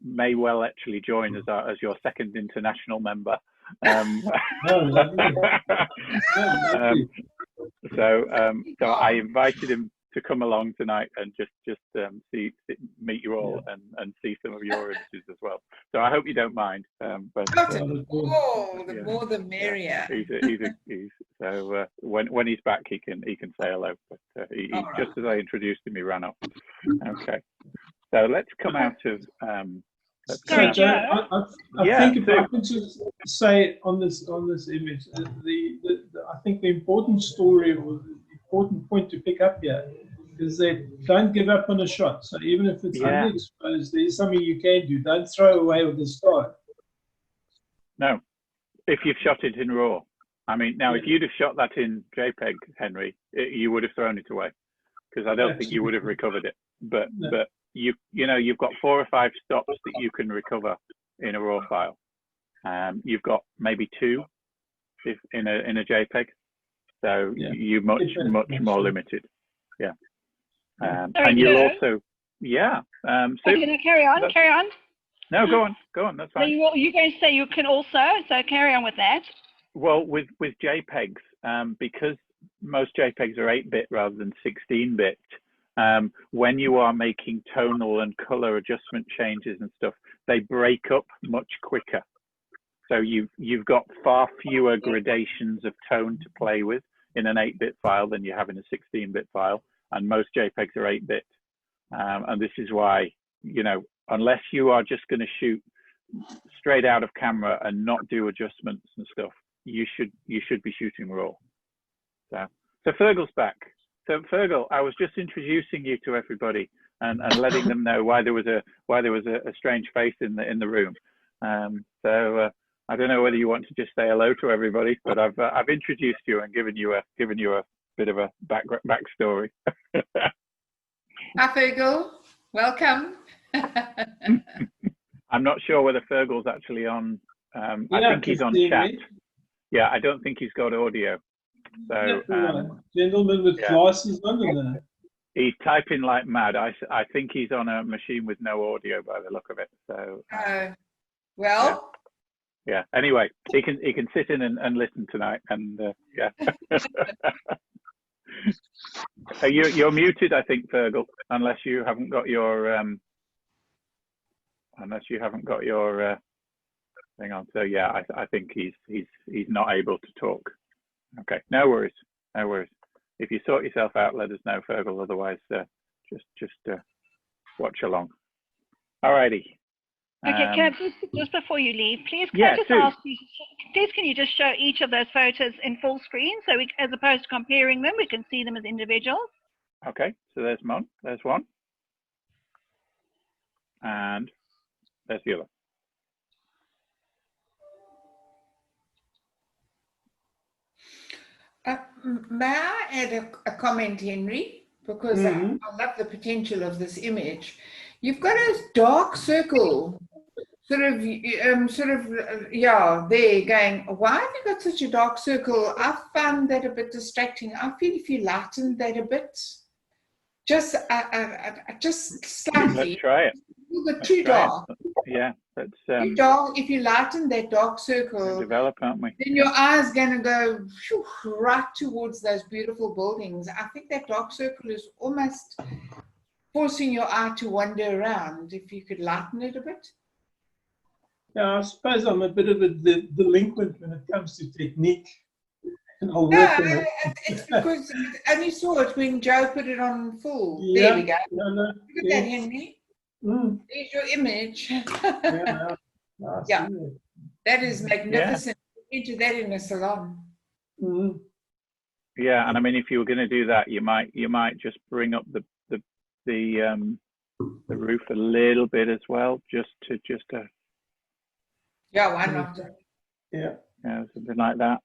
May well actually join as your second international member. So I invited him to come along tonight and just meet you all and see some of your images as well. So I hope you don't mind. But the more the merrier. So when he's back, he can say hello. But just as I introduced him, he ran off. Okay. So let's come out of. Sorry, Joe. I think if I could just say on this image, I think the important story or the important point to pick up here is that don't give up on a shot. So even if it's underexposed, there's something you can do. Don't throw away with the start. No, if you've shot it in RAW. I mean, now if you'd have shot that in JPEG, Henry, you would have thrown it away, because I don't think you would have recovered it. But you know, you've got 4 or 5 stops that you can recover in a RAW file. You've got maybe 2 if in a JPEG, so you're much more limited. Yeah. And you'll also can I carry on? Carry on. No, go on. That's fine. You're going to say you can also, so carry on with that. Well, with JPEGs, because most JPEGs are 8-bit rather than 16-bit. When you are making tonal and color adjustment changes and stuff, they break up much quicker. So you've got far fewer gradations of tone to play with in an 8-bit file than you have in a 16-bit file, and most JPEGs are 8-bit. And this is why, you know, unless you are just going to shoot straight out of camera and not do adjustments and stuff, you should be shooting RAW. So Fergal's back. So Fergal, I was just introducing you to everybody and letting them know why there was a strange face in the room. So I don't know whether you want to just say hello to everybody, but I've introduced you and given you a bit of a backstory. Hi Fergal, welcome. I'm not sure whether Fergal's actually on. I think he's on chat. Yeah, I don't think he's got audio. So gentleman with glasses under there. He's typing like mad. I think he's on a machine with no audio by the look of it. So well, yeah. Anyway, he can sit in and listen tonight, and yeah. You're muted, I think, Fergal, unless you haven't got your thing on. So yeah, I think he's not able to talk. Okay, no worries, no worries. If you sort yourself out, let us know, Fergal. Otherwise, just watch along. Alrighty. Okay, can I just before you leave, please can I just ask you, please can you just show each of those photos in full screen so we, as opposed to comparing them, we can see them as individuals? Okay, so there's one, and there's the other. May I add a comment, Henry? Because I love the potential of this image. You've got a dark circle, yeah, there going, why have you got such a dark circle? I found that a bit distracting. I feel if you lighten that a bit, just slightly. Let's try it. You've got too dark. Yeah, that's too dark. If you lighten that dark circle, develop, aren't we? Then your eye's going to go right towards those beautiful buildings. I think that dark circle is almost forcing your eye to wander around. If you could lighten it a bit. Yeah, I suppose I'm a bit of a delinquent when it comes to technique. And I'll work on it. It's because I only saw it when Joe put it on full. Yeah, there we go. No, Look at that, Henry. There's your image. Yeah, that is magnificent. You do that in a salon. Yeah, and I mean, if you were going to do that, you might just bring up the roof a little bit as well, just to yeah, why not? Yeah, something like that.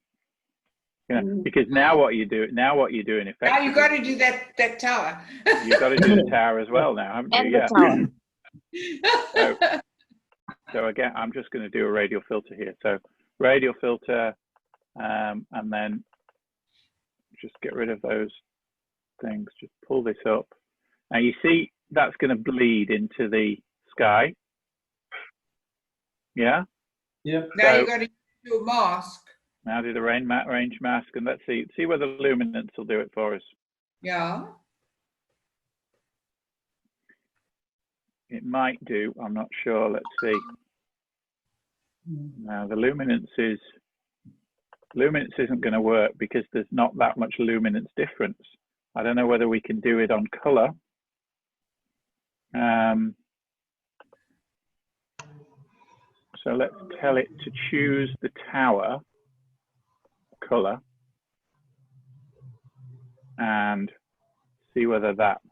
Yeah, because now what you do in effect. Now you got to do that tower. You've got to do the tower as well now, haven't you? And the tower. So again, I'm just going to do a radial filter here. So radial filter, and then just get rid of those things. Just pull this up. Now you see that's going to bleed into the sky. Yeah. Yeah. Now you got to do a mask. Now do the range mask, and let's see whether luminance will do it for us. Yeah. It might do. I'm not sure. Let's see. Now the luminance isn't going to work because there's not that much luminance difference. I don't know whether we can do it on color. So let's tell it to choose the tower color and see whether that.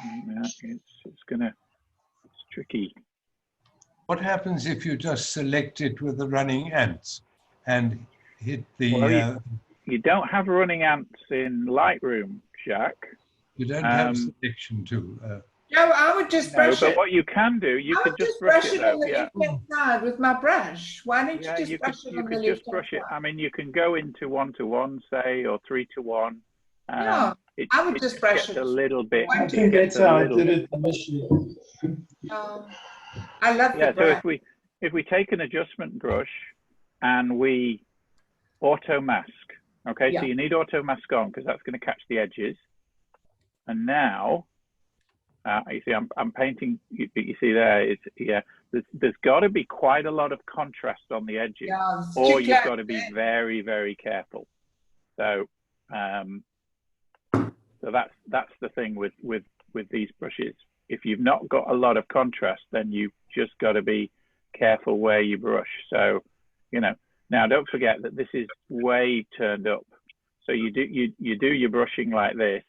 Yeah, it's tricky. What happens if you just select it with the running ants and hit the... Well, you don't have running ants in Lightroom, Jacques. You don't have selection tool. No, I would just brush it. But what you can do, you could just brush it on the left-hand side with my brush. Why don't you just brush it on the left-hand side? I mean, you can go into 1:1, say, or 3:1. Yeah, I would just brush it a little bit. I think that's how I did it initially. I love the brush. So if we take an adjustment brush and we auto mask, okay, so you need auto mask on because that's going to catch the edges. And now, you see, I'm painting. You see there, there's got to be quite a lot of contrast on the edges, or you've got to be very, very careful. So, so that's the thing with these brushes. If you've not got a lot of contrast, then you've just got to be careful where you brush. So, now don't forget that this is way turned up. So you do your brushing like this,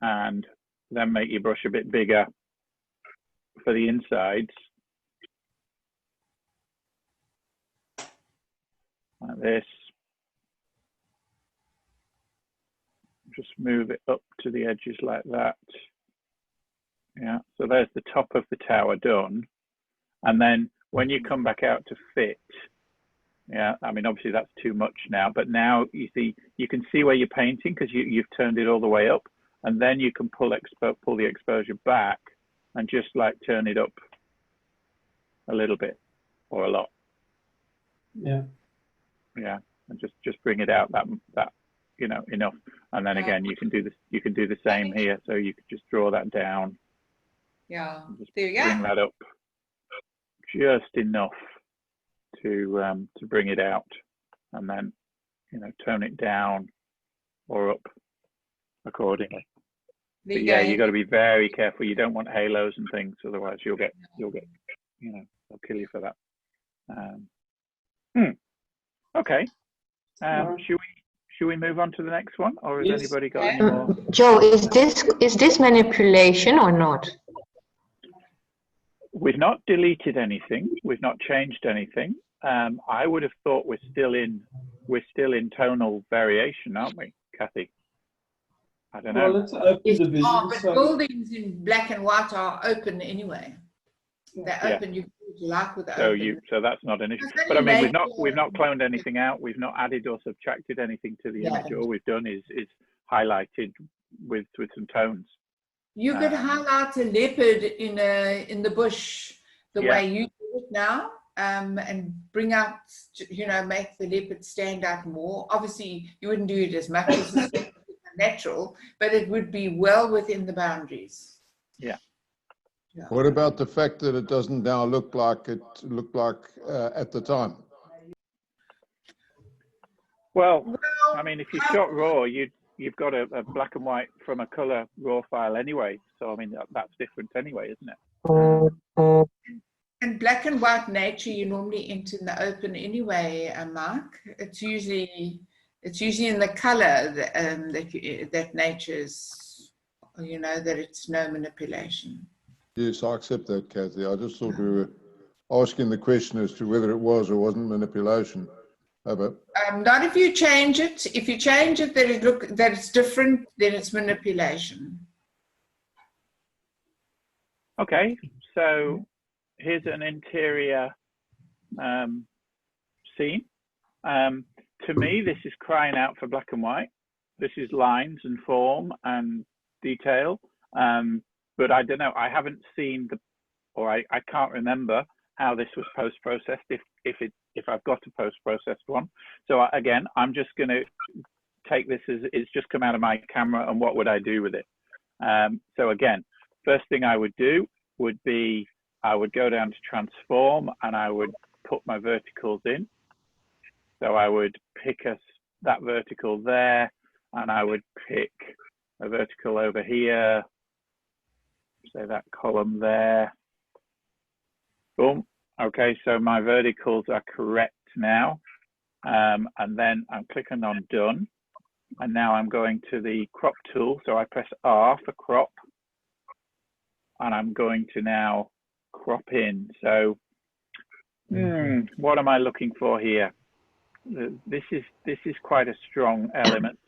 and then make your brush a bit bigger for the insides, like this. Just move it up to the edges like that. Yeah, so there's the top of the tower done. And then when you come back out to fit, Yeah, I mean, obviously that's too much now, but now you can see where you're painting because you've turned it all the way up, and then you can pull the exposure back and just like turn it up a little bit or a lot. Yeah. Yeah, and just bring it out that enough, and then again you can do this. You can do the same here, so you could just draw that down. Yeah, Just there you bring go. that up just enough to bring it out, and then tone it down or up accordingly. But yeah, you got to be very careful. You don't want halos and things, otherwise you'll get they'll kill you for that. Okay. Should we move on to the next one, or has anybody got any more? Joe, is this manipulation or not? We've not deleted anything. We've not changed anything. I would have thought we're still in tonal variation, aren't we, Kathy? I don't know. Well, it's open division. But buildings in black and white are open anyway. They're open. You can like with open. So that's not an issue. But I mean, we've not cloned anything out. We've not added or subtracted anything to the image. All we've done is highlighted with some tones. You could highlight a leopard in the bush the way you do it now, and bring out, make the leopard stand out more. Obviously, you wouldn't do it as much as it's natural, but it would be well within the boundaries. Yeah. What about the fact that it doesn't now look like it looked like at the time? Well, I mean, if you shot raw, you've got a black and white from a color raw file anyway. So I mean, that's different anyway, isn't it? And black and white nature, you normally enter in the open anyway, Mark. It's usually in the color that nature's, that it's no manipulation. Yes, I accept that, Kathy. I just thought we were asking the question as to whether it was or wasn't manipulation. Not if you change it. If you change it that it's different, then it's manipulation. Okay, so here's an interior scene. To me, this is crying out for black and white. This is lines and form and detail. But I don't know, I haven't seen I can't remember how this was post-processed, if I've got a post-processed one. So again, I'm just going to take this as it's just come out of my camera, and what would I do with it? So again, first thing I would do would be, I would go down to transform and I would put my verticals in. So I would pick that vertical there, and I would pick a vertical over here, say that column there. Boom. Okay, so my verticals are correct now. And then I'm clicking on done. And now I'm going to the crop tool. So I press R for crop. And I'm going to now crop in. So what am I looking for here? This is quite a strong element.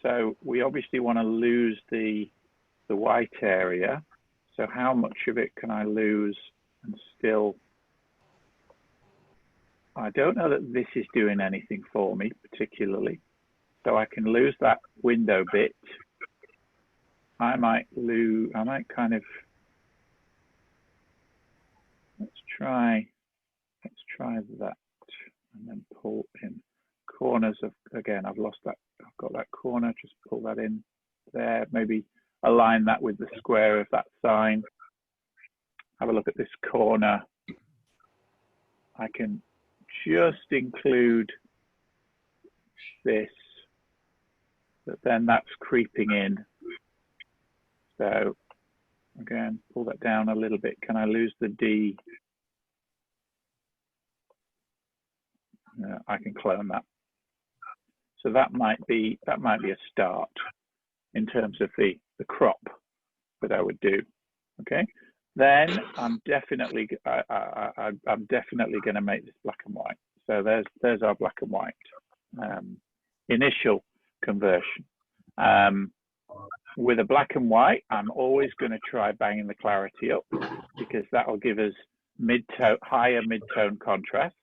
So we obviously want to lose the white area. So how much of it can I lose and still? I don't know that this is doing anything for me particularly. So I can lose that window bit. I might kind of, let's try that, and then pull in corners of, again, I've lost that, I've got that corner, just pull that in there, maybe align that with the square of that sign. Have a look at this corner. I can just include this, but then that's creeping in. So again, pull that down a little bit. Can I lose the D? I can clone that. So that might be a start in terms of the crop that I would do. Okay. Then I'm definitely going to make this black and white. So there's our black and white initial conversion. With a black and white, I'm always going to try banging the clarity up, because that will give us higher mid-tone contrast.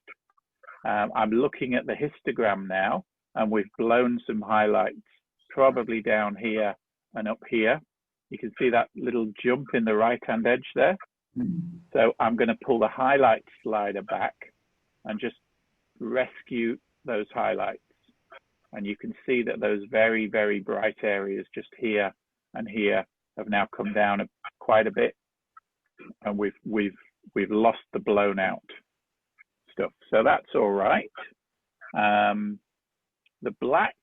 I'm looking at the histogram now, and we've blown some highlights probably down here and up here. You can see that little jump in the right-hand edge there. So I'm going to pull the highlight slider back and just rescue those highlights. And you can see that those very, very bright areas just here and here have now come down quite a bit, and we've lost the blown out stuff. So that's all right. The blacks,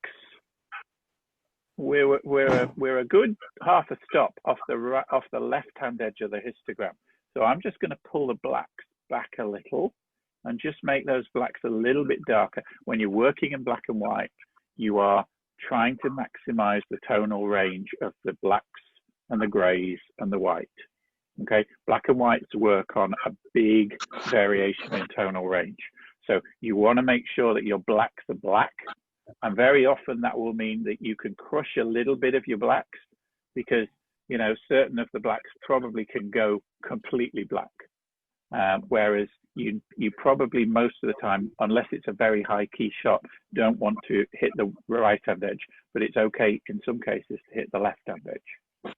we're a good half a stop off the left-hand edge of the histogram. So I'm just going to pull the blacks back a little and just make those blacks a little bit darker. When you're working in black and white, you are trying to maximize the tonal range of the blacks and the grays and the white. Okay, black and whites work on a big variation in tonal range. So you want to make sure that your blacks are black. And very often that will mean that you can crush a little bit of your blacks, because, you know, certain of the blacks probably can go completely black. Whereas you probably most of the time, unless it's a very high key shot, don't want to hit the right hand edge, but it's okay in some cases to hit the left hand edge.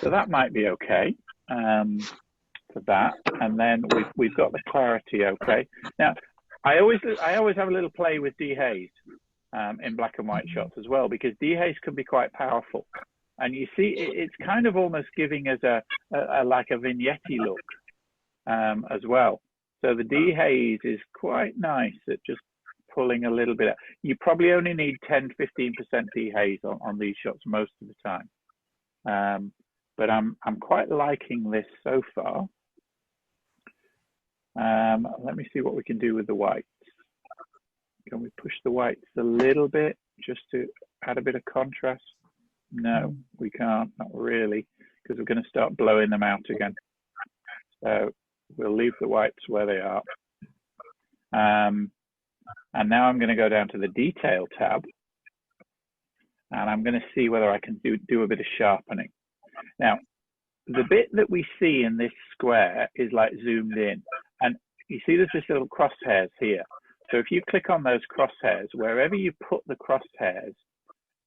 So that might be okay for that. And then we've got the clarity okay. Now, I always have a little play with dehaze in black and white shots as well, because dehaze can be quite powerful. And you see, it's kind of almost giving us like a vignette-y look as well. So the dehaze is quite nice at just pulling a little bit out. You probably only need 10–15% dehaze on these shots most of the time. But I'm quite liking this so far. Let me see what we can do with the whites. Can we push the whites a little bit just to add a bit of contrast? No, we can't, not really, because we're going to start blowing them out again. So we'll leave the whites where they are. And now I'm going to go down to the detail tab, and I'm going to see whether I can do a bit of sharpening. Now, the bit that we see in this square is like zoomed in, and you see there's this little crosshairs here. So if you click on those crosshairs, wherever you put the crosshairs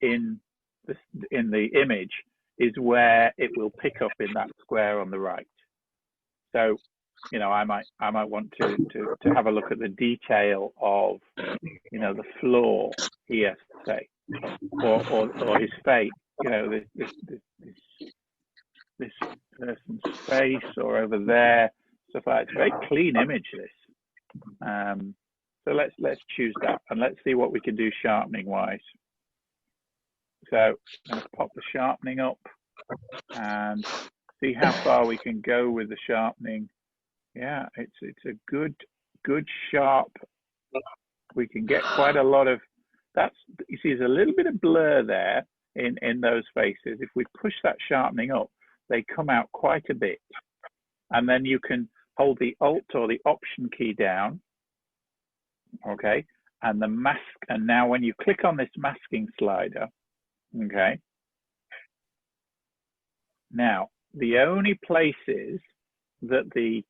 in the image is where it will pick up in that square on the right. So, you know, I might want to have a look at the detail of, you know, the floor here, say, or his face, you know, this person's face, or over there, stuff like that. It's a very clean image, this. So let's choose that, and let's see what we can do sharpening wise. So I'm going to pop the sharpening up and see how far we can go with the sharpening. Yeah, it's a good sharp. We can get quite a lot of, you see there's a little bit of blur there in those faces. If we push that sharpening up, they come out quite a bit. And then you can hold the Alt or the Option key down, okay, and the mask. And now when you click on this masking slider, okay, now the only places that the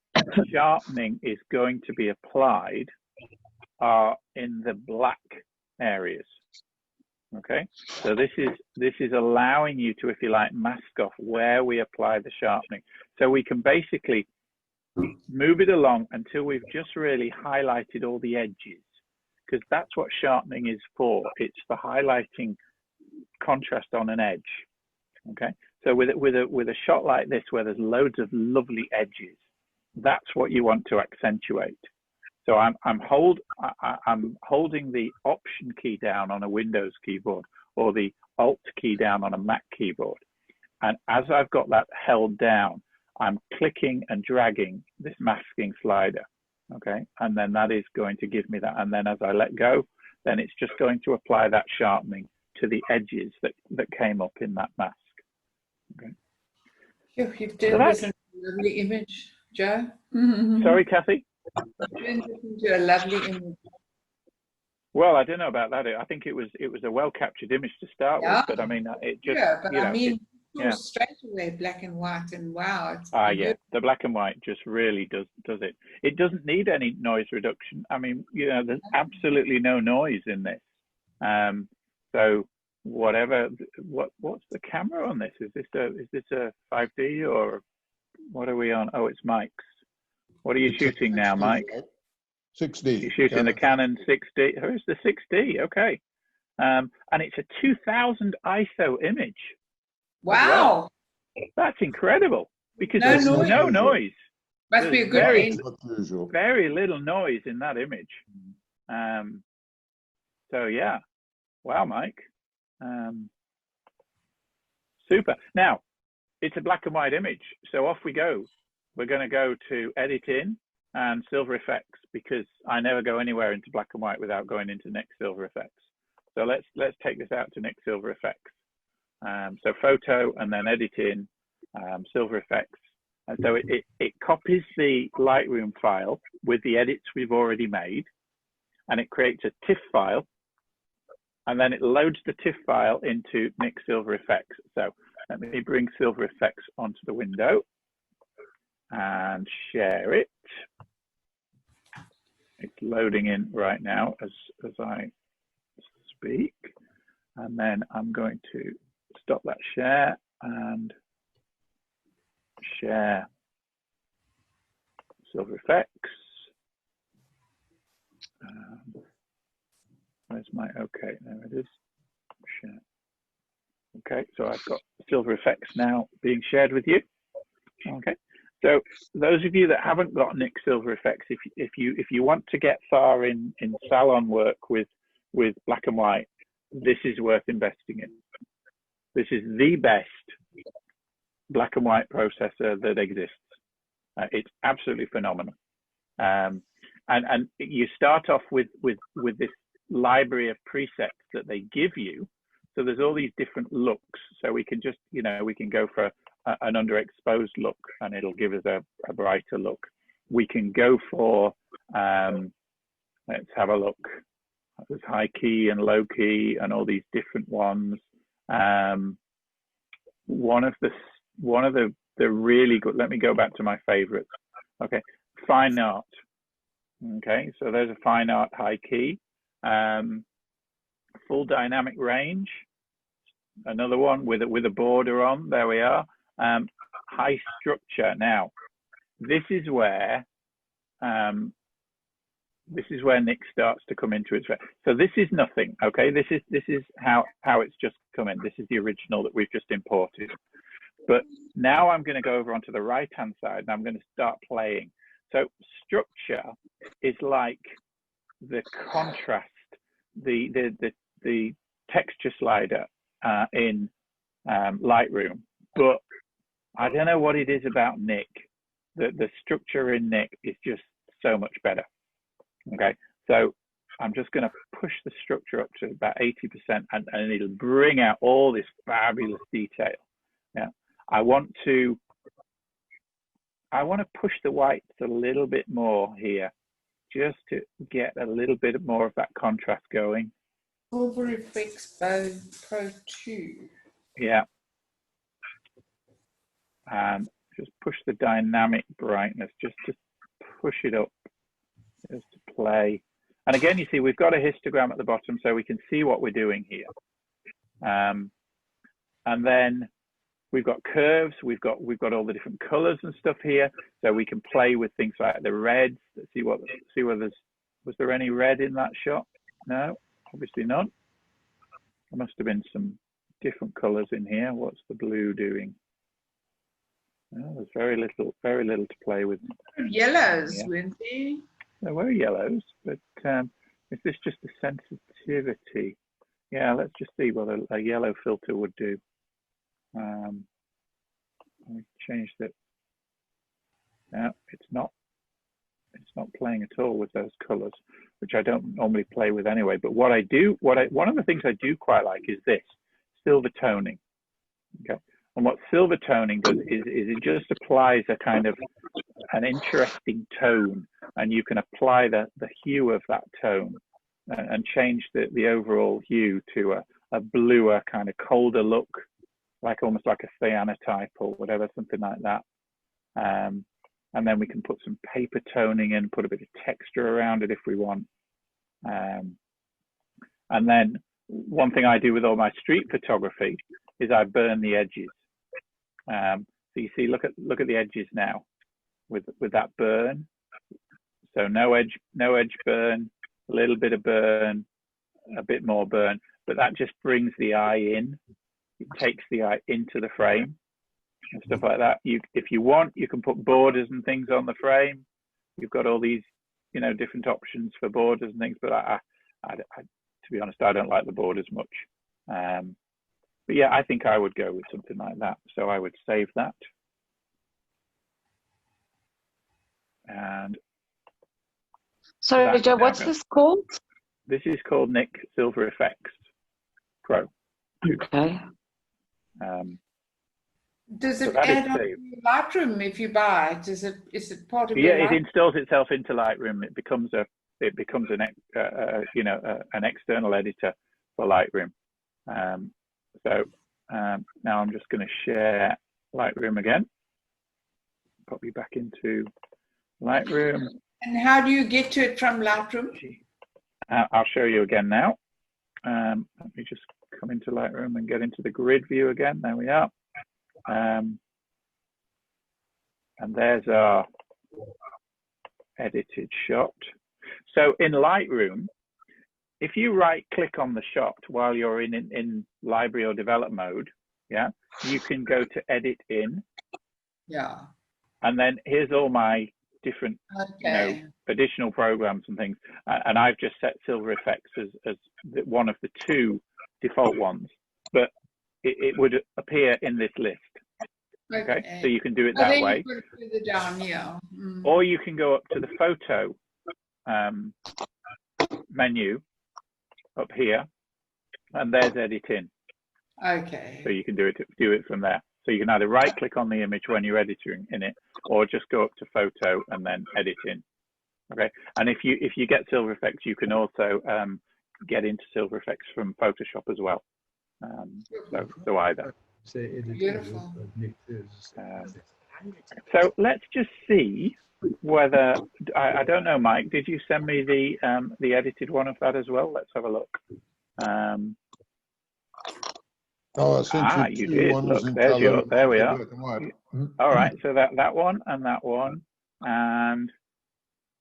sharpening is going to be applied are in the black areas. Okay, so this is allowing you to, if you like, mask off where we apply the sharpening. So we can basically move it along until we've just really highlighted all the edges, because that's what sharpening is for. It's for highlighting contrast on an edge. Okay, so with a shot like this where there's loads of lovely edges, that's what you want to accentuate. So I'm holding the Option key down on a Windows keyboard, or the Alt key down on a Mac keyboard. And as I've got that held down, I'm clicking and dragging this masking slider, okay? And then that is going to give me that. And then as I let go, then it's just going to apply that sharpening to the edges that came up in that mask, okay? You've done this in a lovely image, Joe. Sorry, Kathy? Into a lovely image. Well, I don't know about that. I think it was a well captured image to start with, but I mean, it just, yeah, but you know, I mean, Yeah. straight away black and white, and wow, it's yeah, the black and white just really does it. It doesn't need any noise reduction. I mean, you know, there's absolutely no noise in this. So whatever, what's the camera on this? Is this a 5D or what are we on? Oh, it's Mike's. What are you shooting now, Mike? 6D. You're shooting the Canon 6D. Where's the 6D? Okay. And it's a 2000 ISO image. wow. Well. That's incredible because No there's noise. no noise. Must be a good lens. Very little noise in that image. So yeah, wow, Mike. Super. Now, it's a black and white image, so off we go. We're going to go to Edit In and Silver Effects because I never go anywhere into black and white without going into Next Silver Effects. So let's take this out to Next Silver Effects. So Photo and then Edit In, Silver Effects. And so it copies the Lightroom file with the edits we've already made, and it creates a TIFF file, and then it loads the TIFF file into Next Silver Effects. So let me bring Silver Effects onto the window and share it. It's loading in right now as I speak. And then I'm going to stop that share and share Silver Effects. Where's my, okay, there it is. Share. Okay, so I've got Silver Effects now being shared with you. Okay, so those of you that haven't got Nick Silver Effects, if you want to get far in salon work with black and white, this is worth investing in. This is the best black and white processor that exists. It's absolutely phenomenal. And you start off with this library of presets that they give you. So there's all these different looks. So we can just, you know, we can go for an underexposed look and it'll give us a brighter look. We can go for, let's have a look. There's high key and low key and all these different ones. One of the really good, let me go back to my favorites. Okay, fine art. Okay, so there's a fine art high key. Full dynamic range, another one with a border on, there we are. High structure. Now, this is where Nick starts to come into its. So this is nothing, okay? This is how it's just come in. This is the original that we've just imported. But now I'm going to go over onto the right-hand side and I'm going to start playing. So structure is like the contrast, the texture slider in Lightroom. But I don't know what it is about Nick. The structure in Nick is just so much better. Okay, so I'm just going to push the structure up to about 80% and it'll bring out all this fabulous detail. Yeah, I want to push the whites a little bit more here, just to get a little bit more of that contrast going. Silver Effects Pro 2. Yeah. And just push the dynamic brightness, just to push it up, just to play. And again, you see, we've got a histogram at the bottom so we can see what we're doing here. And then we've got curves, we've got all the different colors and stuff here, so we can play with things like the reds. Let's see whether was there any red in that shot? No, obviously not. There must have been some different colors in here. What's the blue doing? Oh, there's very little to play with. Yellows, yeah. weren't there? There were yellows, but is this just a sensitivity? Yeah, let's just see what a yellow filter would do. I changed it. No, it's not playing at all with those colors, which I don't normally play with anyway. But what I do, one of the things I do quite like is this silver toning. Okay, and what silver toning does is it just applies a kind of an interesting tone, and you can apply the hue of that tone and change the overall hue to a bluer kind of colder look. like almost like a cyanotype or whatever, something like that. And then we can put some paper toning in, put a bit of texture around it if we want. And then one thing I do with all my street photography is I burn the edges. So you see, look at the edges now with that burn. So no edge burn, a little bit of burn, a bit more burn, but that just brings the eye in. It takes the eye into the frame and stuff like that. If you want, you can put borders and things on the frame. You've got all these, you know, different options for borders and things, but I to be honest, I don't like the borders much. But yeah, I think I would go with something like that. So I would save that. And sorry, Joe, what's this called? This is called Nick Silver Effects Pro. Okay. Does it add on to Lightroom if you buy it? Is it part of your Lightroom? It installs itself into Lightroom. It becomes an external editor for Lightroom. Now I'm just going to share Lightroom again. Pop you back into Lightroom. And how do you get to it from Lightroom? I'll show you again now. Let me just come into Lightroom and get into the grid view again. There we are. And there's our edited shot. So in Lightroom, if you right click on the shot while you're in library or develop mode, yeah, you can go to edit in. Yeah. And then here's all my different additional programs and things. And I've just set Silver Effects as one of the 2 default ones, but it would appear in this list. Okay. So you can do it that way. You put it further down, yeah. Or you can go up to the photo menu up here, and there's edit in. Okay. So you can do it from there. So you can either right click on the image when you're editing in it, or just go up to photo and then edit in. Okay. And if you get Silver Effects, you can also get into Silver Effects from Photoshop as well. So either. Beautiful. So let's just see whether I don't know, Mike. Did you send me the edited one of that as well? Let's have a look. I sent you did. Look, there we are. All right, so that one and that one, and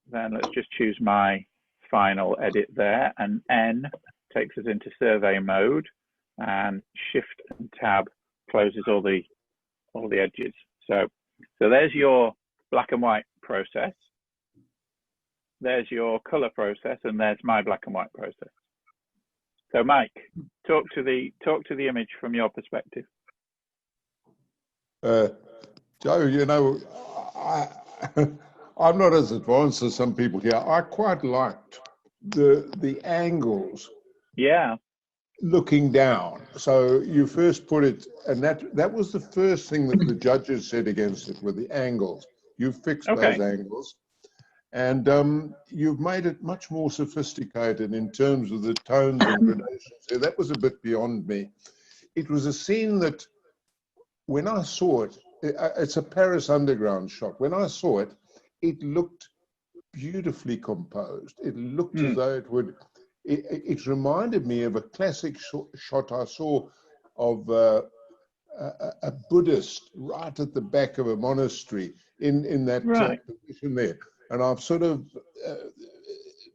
then let's just choose my final edit there, and N takes us into survey mode, and Shift and Tab closes all the edges. So there's your black and white process. There's your color process, and there's my black and white process. So Mike, talk to the image from your perspective. Joe, you know, I'm not as advanced as some people here. I quite liked the angles. Yeah. Looking down. So you first put it, and that was the first thing that the judges said against it, were the angles. You fixed those angles, and you've made it much more sophisticated in terms of the tones and gradations. So that was a bit beyond me. It was a scene that, when I saw it, it's a Paris underground shot. When I saw it, it looked beautifully composed. It looked as though it would. It reminded me of a classic shot I saw of a Buddhist right at the back of a monastery in that position there. And I've sort of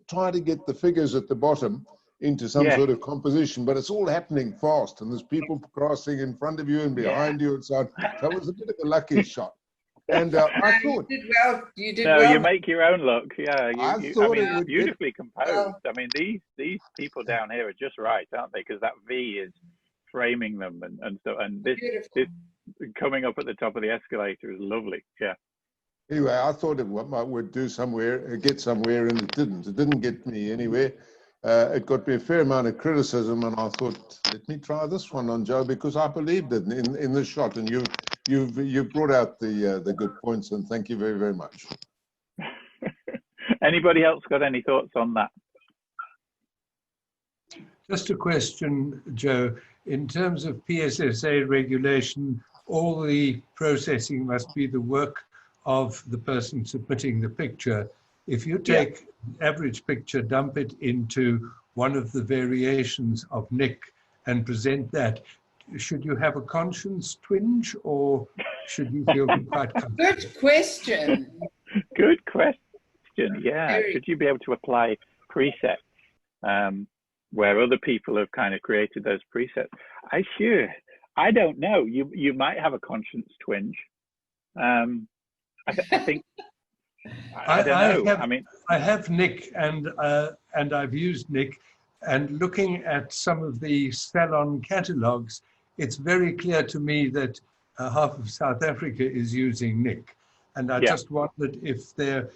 tried to get the figures at the bottom into some sort of composition, but it's all happening fast, and there's people crossing in front of you and behind you and so on. So it was a bit of a lucky shot. And I thought you did well. You make your own look. Yeah, I thought it was beautifully composed. I mean, these people down here are just right, aren't they? Because that V is framing them, and so, and this coming up at the top of the escalator is lovely. Yeah. Anyway, I thought it would do somewhere, get somewhere, and it didn't. It didn't get me anywhere. It got me a fair amount of criticism, and I thought, let me try this one on Joe, because I believed it in the shot, and you've brought out the good points, and thank you very, very much. Anybody else got any thoughts on that? Just a question, Joe. in terms of PSSA regulation, all the processing must be the work of the person submitting the picture. If you take average picture, dump it into one of the variations of Nick and present that, should you have a conscience twinge, or should you feel quite comfortable? Good question. Good question. Yeah. Should you be able to apply presets where other people have kind of created those presets? I don't know. You might have a conscience twinge. I think. I don't know. I have Nick, and I've used Nick, and looking at some of the salon catalogs, it's very clear to me that half of South Africa is using Nick, and I just wondered if they're,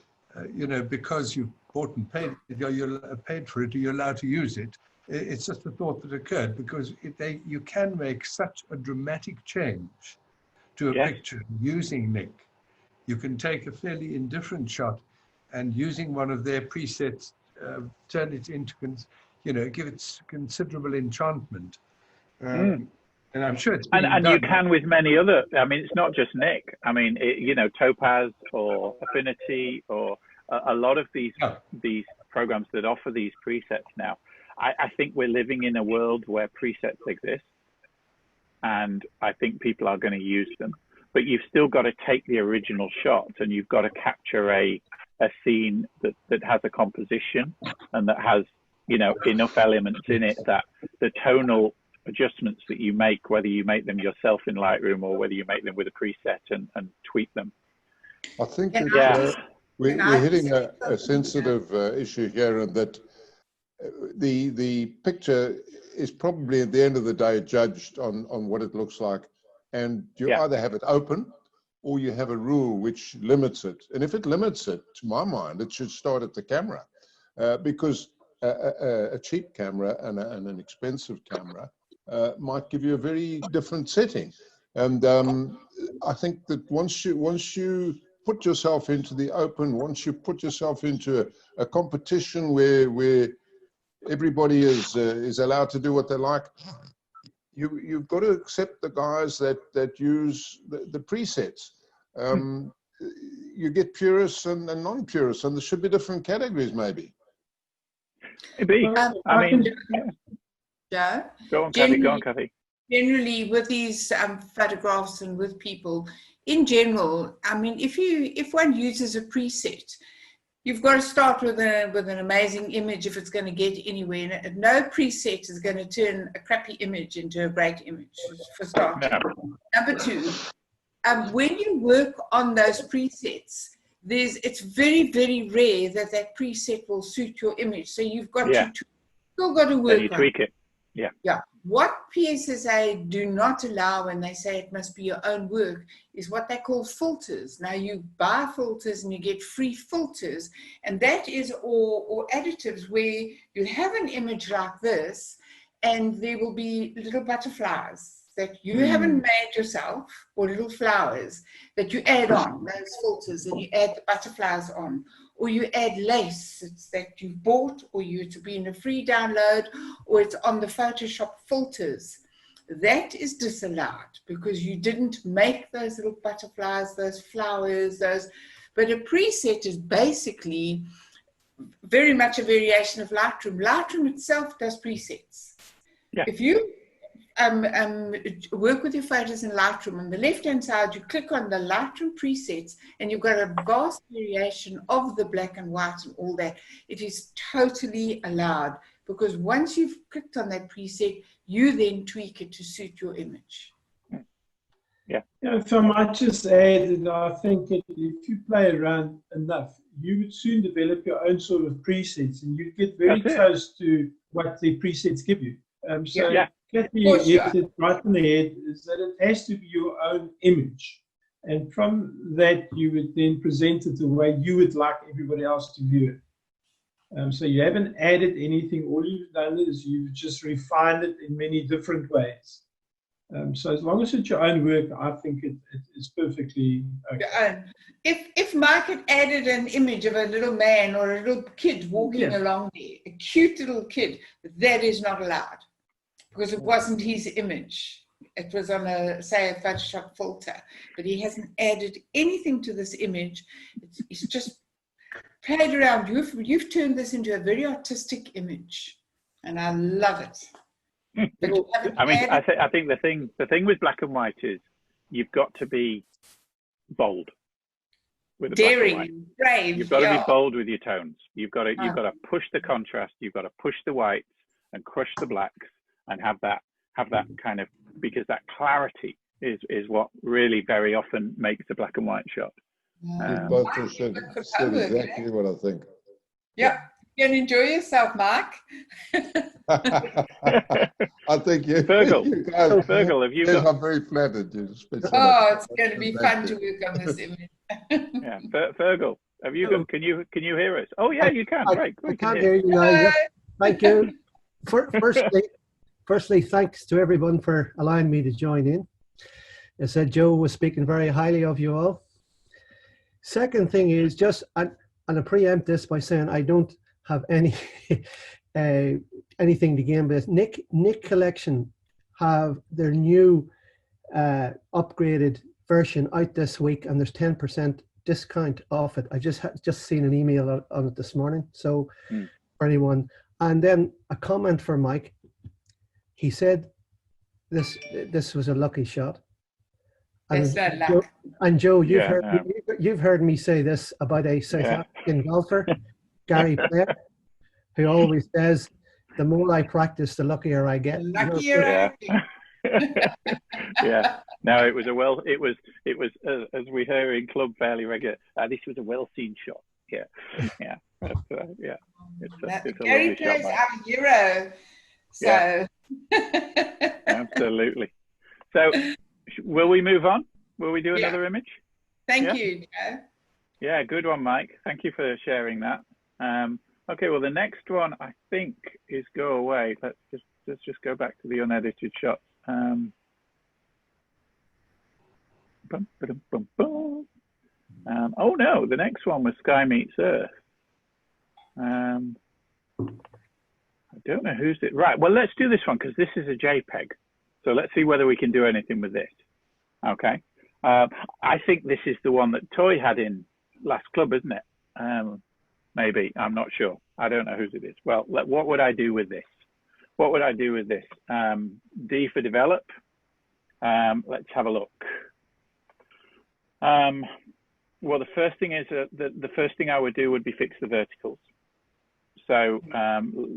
because you've bought and paid, you're paid for it, you're allowed to use it. It's just a thought that occurred, because you can make such a dramatic change to a picture using Nick. You can take a fairly indifferent shot and using one of their presets, turn it into, give it considerable enchantment. And I'm sure it's and you can with many other. It's not just Nick. Topaz or Affinity or a lot of these programs that offer these presets now. I think we're living in a world where presets exist, and I think people are going to use them. But you've still got to take the original shot, and you've got to capture a scene that has a composition and that has enough elements in it that the tonal adjustments that you make, whether you make them yourself in Lightroom or whether you make them with a preset and tweak them. I think that, we're hitting a sensitive issue here, and that the picture is probably at the end of the day judged on what it looks like, and you either have it open or you have a rule which limits it. And if it limits it, to my mind, it should start at the camera, because a cheap camera and an expensive camera might give you a very different setting. And I think that once you put yourself into the open, once you put yourself into a competition where everybody is allowed to do what they like, you've got to accept the guys that use the presets. You get purists and non-purists, and there should be different categories, maybe. Maybe. Joe? Go on, Kathy. Generally, with these photographs and with people, in general, if one uses a preset, you've got to start with an amazing image if it's going to get anywhere. No preset is going to turn a crappy image into a great image, for starters. Number two, when you work on those presets, it's very, very rare that preset will suit your image. So you've got to still got to work on it. You tweak it. Yeah. What PSSA do not allow when they say it must be your own work is what they call filters. Now you buy filters and you get free filters, and that is or additives where you have an image like this and there will be little butterflies that you haven't made yourself, or little flowers that you add on those filters, and you add the butterflies on. Or you add lace that you've bought, or it's been a free download, or it's on the Photoshop filters. That is disallowed because you didn't make those little butterflies, those flowers, but a preset is basically very much a variation of Lightroom. Lightroom itself does presets. Yeah. If you work with your photos in Lightroom, on the left-hand side, you click on the Lightroom presets, and you've got a vast variation of the black and white and all that. It is totally allowed, because once you've clicked on that preset, you then tweak it to suit your image. Yeah. If I might just add that I think that if you play around enough, you would soon develop your own sort of presets, and you'd get very close to what the presets give you. Kathy hit it right in the head, is that it has to be your own image. And from that, you would then present it the way you would like everybody else to view it. So you haven't added anything. All you've done is you've just refined it in many different ways. So as long as it's your own work, I think it's perfectly okay. If Mike had added an image of a little man or a little kid walking along there, a cute little kid, that is not allowed. because it wasn't his image. It was on a, say, a Photoshop filter, but he hasn't added anything to this image. It's just played around. You've turned this into a very artistic image, and I love it. But you haven't I mean, added... I think the thing with black and white is you've got to be bold with the daring, black and white. brave. You've got to be bold with your tones. You've got to push the contrast. You've got to push the whites and crush the blacks and have that kind of, because that clarity is what really very often makes a black and white shot. You both just said exactly what I think. Yeah. You can enjoy yourself, Mark. I think you, Fergal, you guys, Fergal, have you got... I'm very flattered. Oh, it's going to be fun to work on this image. Yeah, Fergal, have you got? Can you hear us? Oh yeah, you can. Right, I can hear you now. Yes. Thank you. Firstly, thanks to everyone for allowing me to join in. As said, Joe was speaking very highly of you all. Second thing is just, and I preempt this by saying I don't have any anything to gain with this. Nick Collection have their new upgraded version out this week, and there's 10% discount off it. I just seen an email on it this morning. So for anyone, and then a comment for Mike. He said this was a lucky shot. And Joe, you've heard me say this about a South African golfer, Gary Player, who always says, "The more I practice, the luckier I get." The luckier I get. Yeah. No, it was as we hear in club fairly regular. This was a well seen shot. Yeah. Yeah. It's Gary Player's our hero. So. Absolutely. So, will we move on? Will we do another image? Thank you, Joe. Yeah, good one, Mike. Thank you for sharing that. Okay, well, the next one I think is go away. Let's just go back to the unedited shots. Oh no, the next one was Sky Meets Earth. I don't know who's it. Right, well, let's do this one because this is a JPEG. So let's see whether we can do anything with this. Okay. I think this is the one that Toy had in last club, isn't it? Maybe, I'm not sure. I don't know whose it is. Well, what would I do with this? What would I do with this? D for develop. Let's have a look. Well, the first thing is the first thing I would do would be fix the verticals. So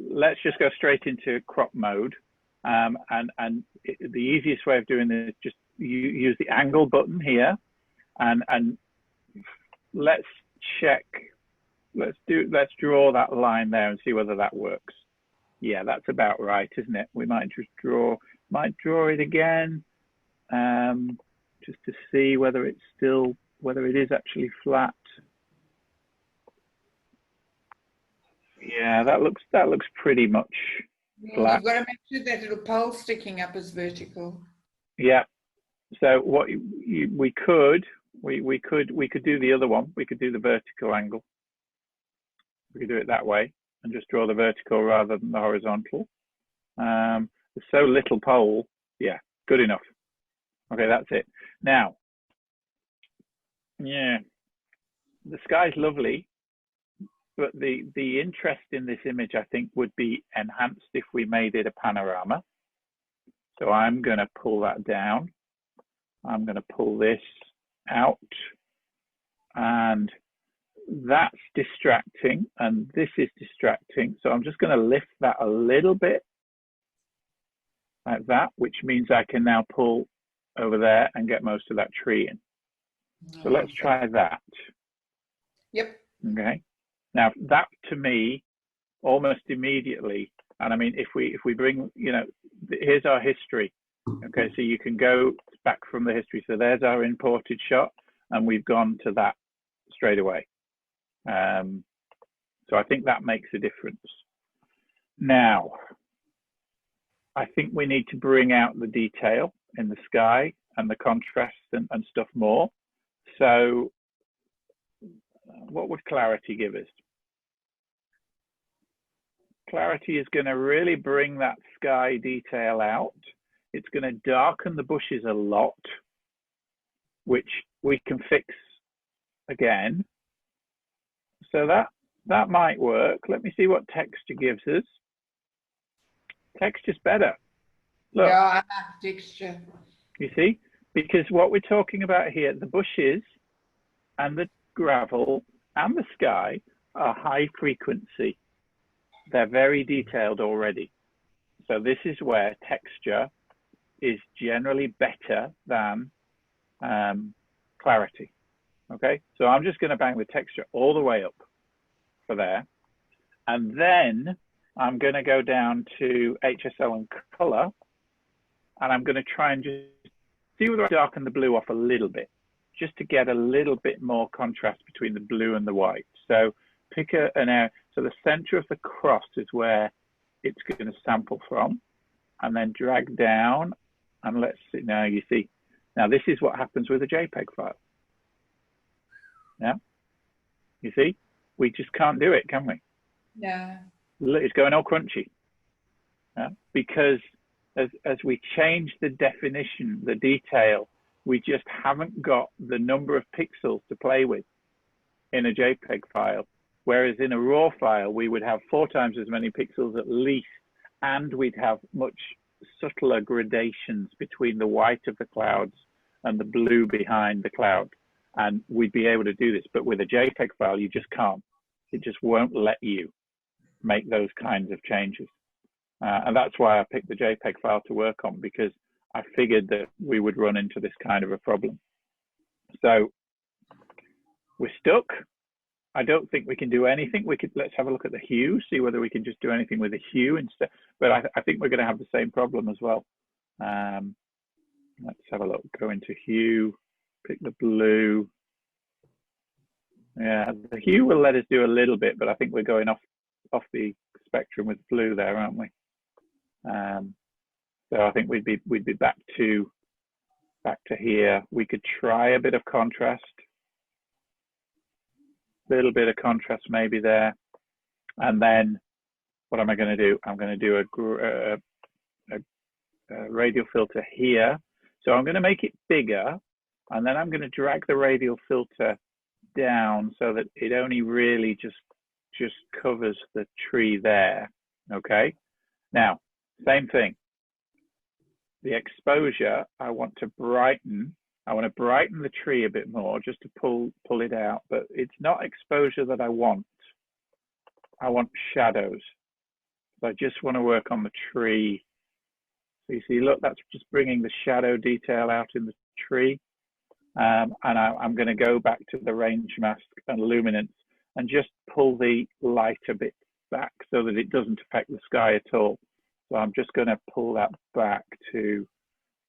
let's just go straight into crop mode. The easiest way of doing this is just use the angle button here, and let's check. Let's draw that line there and see whether that works. Yeah, that's about right, isn't it? We might just draw it again, just to see whether it is actually flat. Yeah, that looks pretty much flat. You've got to make sure that little pole sticking up is vertical. Yeah. So what we could do the other one. We could do the vertical angle. We could do it that way and just draw the vertical rather than the horizontal. There's so little pole. Yeah, good enough. Okay, that's it. Now, yeah, the sky's lovely. But the interest in this image, I think, would be enhanced if we made it a panorama. So I'm going to pull that down. I'm going to pull this out. And that's distracting. And this is distracting. So I'm just going to lift that a little bit like that, which means I can now pull over there and get most of that tree in. So let's try that. Yep. Okay. Now that to me, almost immediately, and I mean, if we bring, here's our history. Okay, so you can go back from the history. So there's our imported shot, and we've gone to that straight away. So I think that makes a difference. Now, I think we need to bring out the detail in the sky and the contrast and stuff more. So what would clarity give us? Clarity is going to really bring that sky detail out. It's going to darken the bushes a lot, which we can fix again. So that might work. Let me see what texture gives us. Texture's better. Look. Yeah, I like texture. You see? Because what we're talking about here, the bushes and the gravel and the sky are high frequency. They're very detailed already. So this is where texture is generally better than clarity. Okay, so I'm just going to bang the texture all the way up for there. And then I'm going to go down to HSL and color. And I'm going to try and just see whether I darken the blue off a little bit, just to get a little bit more contrast between the blue and the white. So pick an area. So the center of the cross is where it's going to sample from, and then drag down. And let's see, now you see, now this is what happens with a JPEG file. Yeah, you see, we just can't do it, can we? Yeah. It's going all crunchy. Yeah? Because as we change the definition, the detail, we just haven't got the number of pixels to play with in a JPEG file. Whereas in a RAW file, we would have 4 times as many pixels at least, and we'd have much subtler gradations between the white of the clouds and the blue behind the cloud. And we'd be able to do this, but with a JPEG file, you just can't. It just won't let you make those kinds of changes. And that's why I picked the JPEG file to work on, because I figured that we would run into this kind of a problem. So we're stuck. I don't think we can do anything. Let's have a look at the hue, see whether we can just do anything with the hue instead. But I think we're going to have the same problem as well. Let's have a look. Go into hue, pick the blue. Yeah, the hue will let us do a little bit, but I think we're going off the spectrum with blue there, aren't we? So I think we'd be back to here. We could try a bit of contrast. Little bit of contrast maybe there, and then what am I going to do? I'm going to do a radial filter here. So I'm going to make it bigger, and then I'm going to drag the radial filter down so that it only really just covers the tree there. Okay. Now, same thing. The exposure, I want to brighten. I want to brighten the tree a bit more just to pull it out, but it's not exposure that I want. I want shadows. So I just want to work on the tree. So you see, look, that's just bringing the shadow detail out in the tree. And I'm going to go back to the range mask and luminance and just pull the light a bit back so that it doesn't affect the sky at all. So I'm just going to pull that back to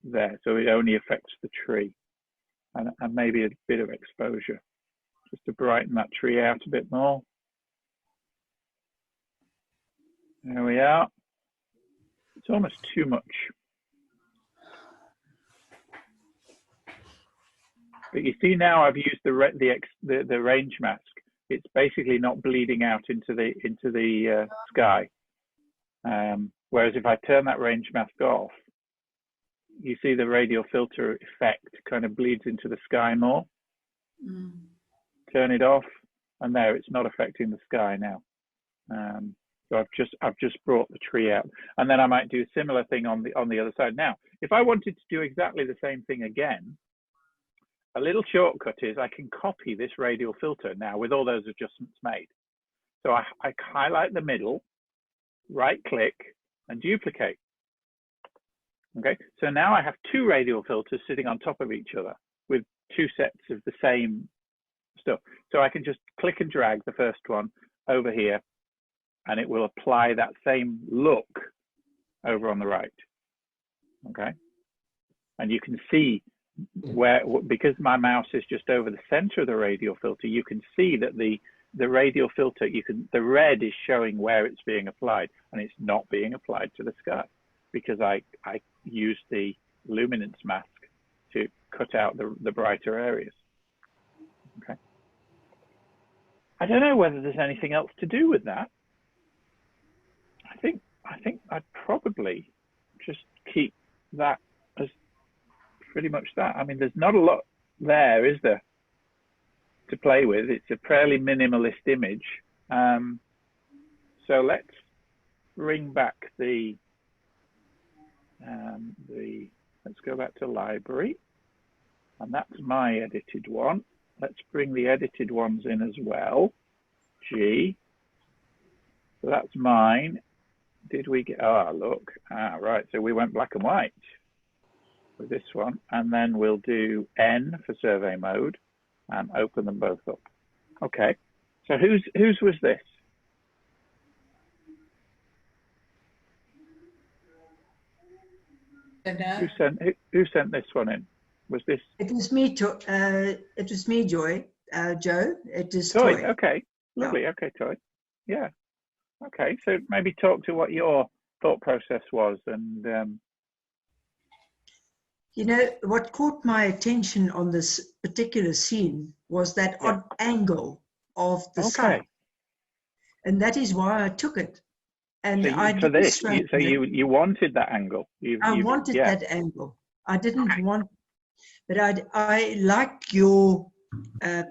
there so it only affects the tree. And maybe a bit of exposure just to brighten that tree out a bit more. There we are. It's almost too much. But you see now I've used the range mask. It's basically not bleeding out into the sky. Whereas if I turn that range mask off, you see the radial filter effect kind of bleeds into the sky more. Turn it off, and there, it's not affecting the sky now. So I've just brought the tree out, and then I might do a similar thing on the other side. Now, if I wanted to do exactly the same thing again, a little shortcut is I can copy this radial filter now with all those adjustments made. So I highlight the middle, right click, and duplicate. Okay, so now I have 2 radial filters sitting on top of each other with 2 sets of the same stuff. So I can just click and drag the first one over here, and it will apply that same look over on the right. Okay, and you can see where, because my mouse is just over the center of the radial filter, you can see that the radial filter, the red is showing where it's being applied, and it's not being applied to the sky because I used the luminance mask to cut out the brighter areas. Okay. I don't know whether there's anything else to do with that. I'd probably just keep that as pretty much that. I mean, there's not a lot there, is there, to play with? It's a fairly minimalist image. So let's bring back let's go back to library, and that's my edited one. Let's bring the edited ones in as well. G. So that's mine. Did we get, look, right, so we went black and white with this one, and then we'll do N for survey mode and open them both up. Okay, so whose was this? Who sent this one in? Was this? It was me, it was me, Joy. Joe. It is Toy. Toy. Okay, lovely. Yeah. Okay, Toy. Yeah. Okay, so maybe talk to what your thought process was, and you know what caught my attention on this particular scene was that odd angle of the sun, and that is why I took it. And so you wanted that angle. I wanted that angle. I didn't want, but I like your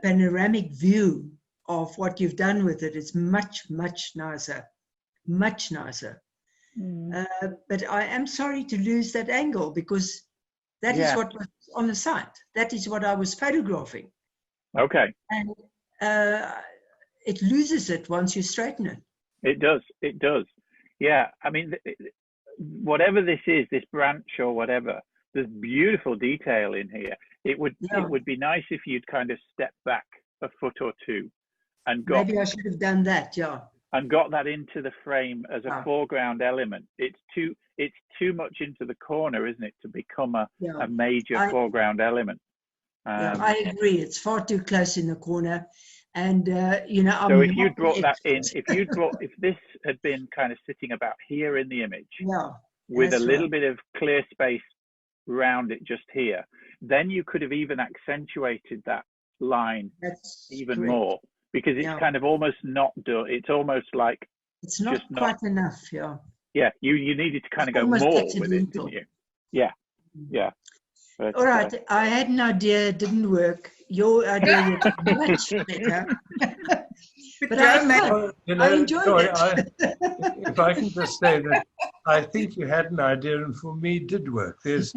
panoramic view of what you've done with it. It's much nicer, much nicer. But I am sorry to lose that angle, because that is what was on the site. That is what I was photographing. Okay. And it loses it once you straighten it. It does. It does. Yeah. I mean, whatever this is, this branch or whatever, there's beautiful detail in here. It would be nice if you'd kind of step back a foot or two and got. Maybe I should have done that. Yeah. And got that into the frame as a foreground element. It's too much into the corner, isn't it, to become a major foreground element. I agree. It's far too close in the corner. And you know, so if you'd brought that in, if this had been kind of sitting about here in the image, with a little bit of clear space around it just here, then you could have even accentuated that line even more, because it's kind of almost not done. It's almost like it's not quite enough. Yeah, you needed to kind of go more with it, didn't you? Yeah. But, all right, I had an idea, it didn't work. Your idea was much better. But I enjoyed it. If I can just say that I think you had an idea, and for me it did work. There's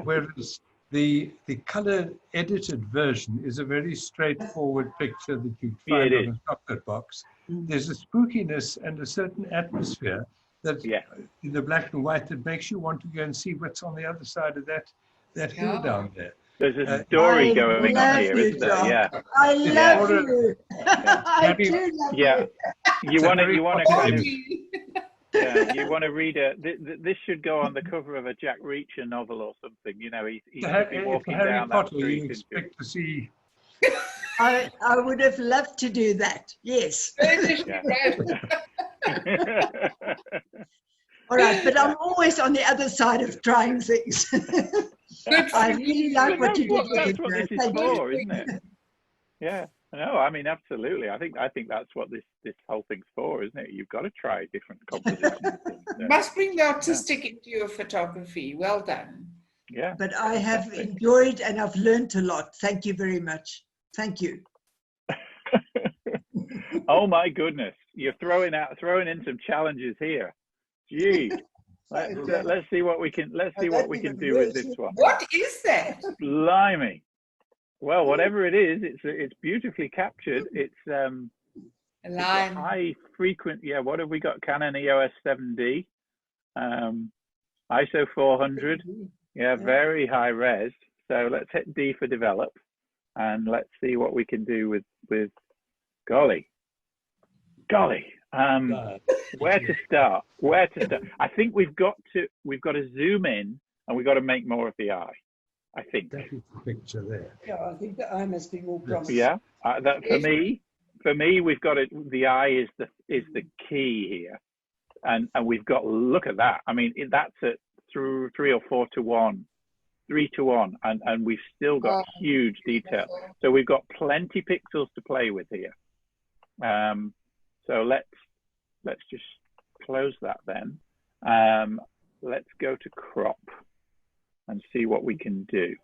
whereas the color edited version is a very straightforward picture that you find on a chocolate box. There's a spookiness and a certain atmosphere that in the black and white that makes you want to go and see what's on the other side of that hill down there. There's a story going on here, isn't there? Yeah. I love you. I do love you. You want to kind of, you want to read this should go on the cover of a Jack Reacher novel or something. You know, he's walking down that street. You expect to see. I would have loved to do that. Yes. All right, but I'm always on the other side of trying things. I really like what you did. That's what this is for, isn't it? Yeah. No, I mean, absolutely. I think that's what this whole thing's for, isn't it? You've got to try different compositions. Must bring the artistic into your photography. Well done. Yeah. But I have enjoyed and I've learned a lot. Thank you very much. Thank you. Oh my goodness! You're throwing in some challenges here. Gee. Let's see what we can do with this one. What is that? Blimey. Well, whatever it is, it's beautifully captured. It's a line. High frequent. Yeah. What have we got? Canon EOS 7D, ISO 400. Yeah, very high res. So let's hit D for develop, and let's see what we can do with. Golly. Where to start? I think we've got to zoom in, and we've got to make more of the eye. I think. That is the picture there. Yeah, I think the eye must be more prominent. Yeah, that for me, we've got it. The eye is the key here, and we've got look at that. I mean, that's at 3 or 4 to 1, 3 to 1, and we've still got huge detail. So we've got plenty pixels to play with here. So let's just close that then, Let's go to crop and see what we can do.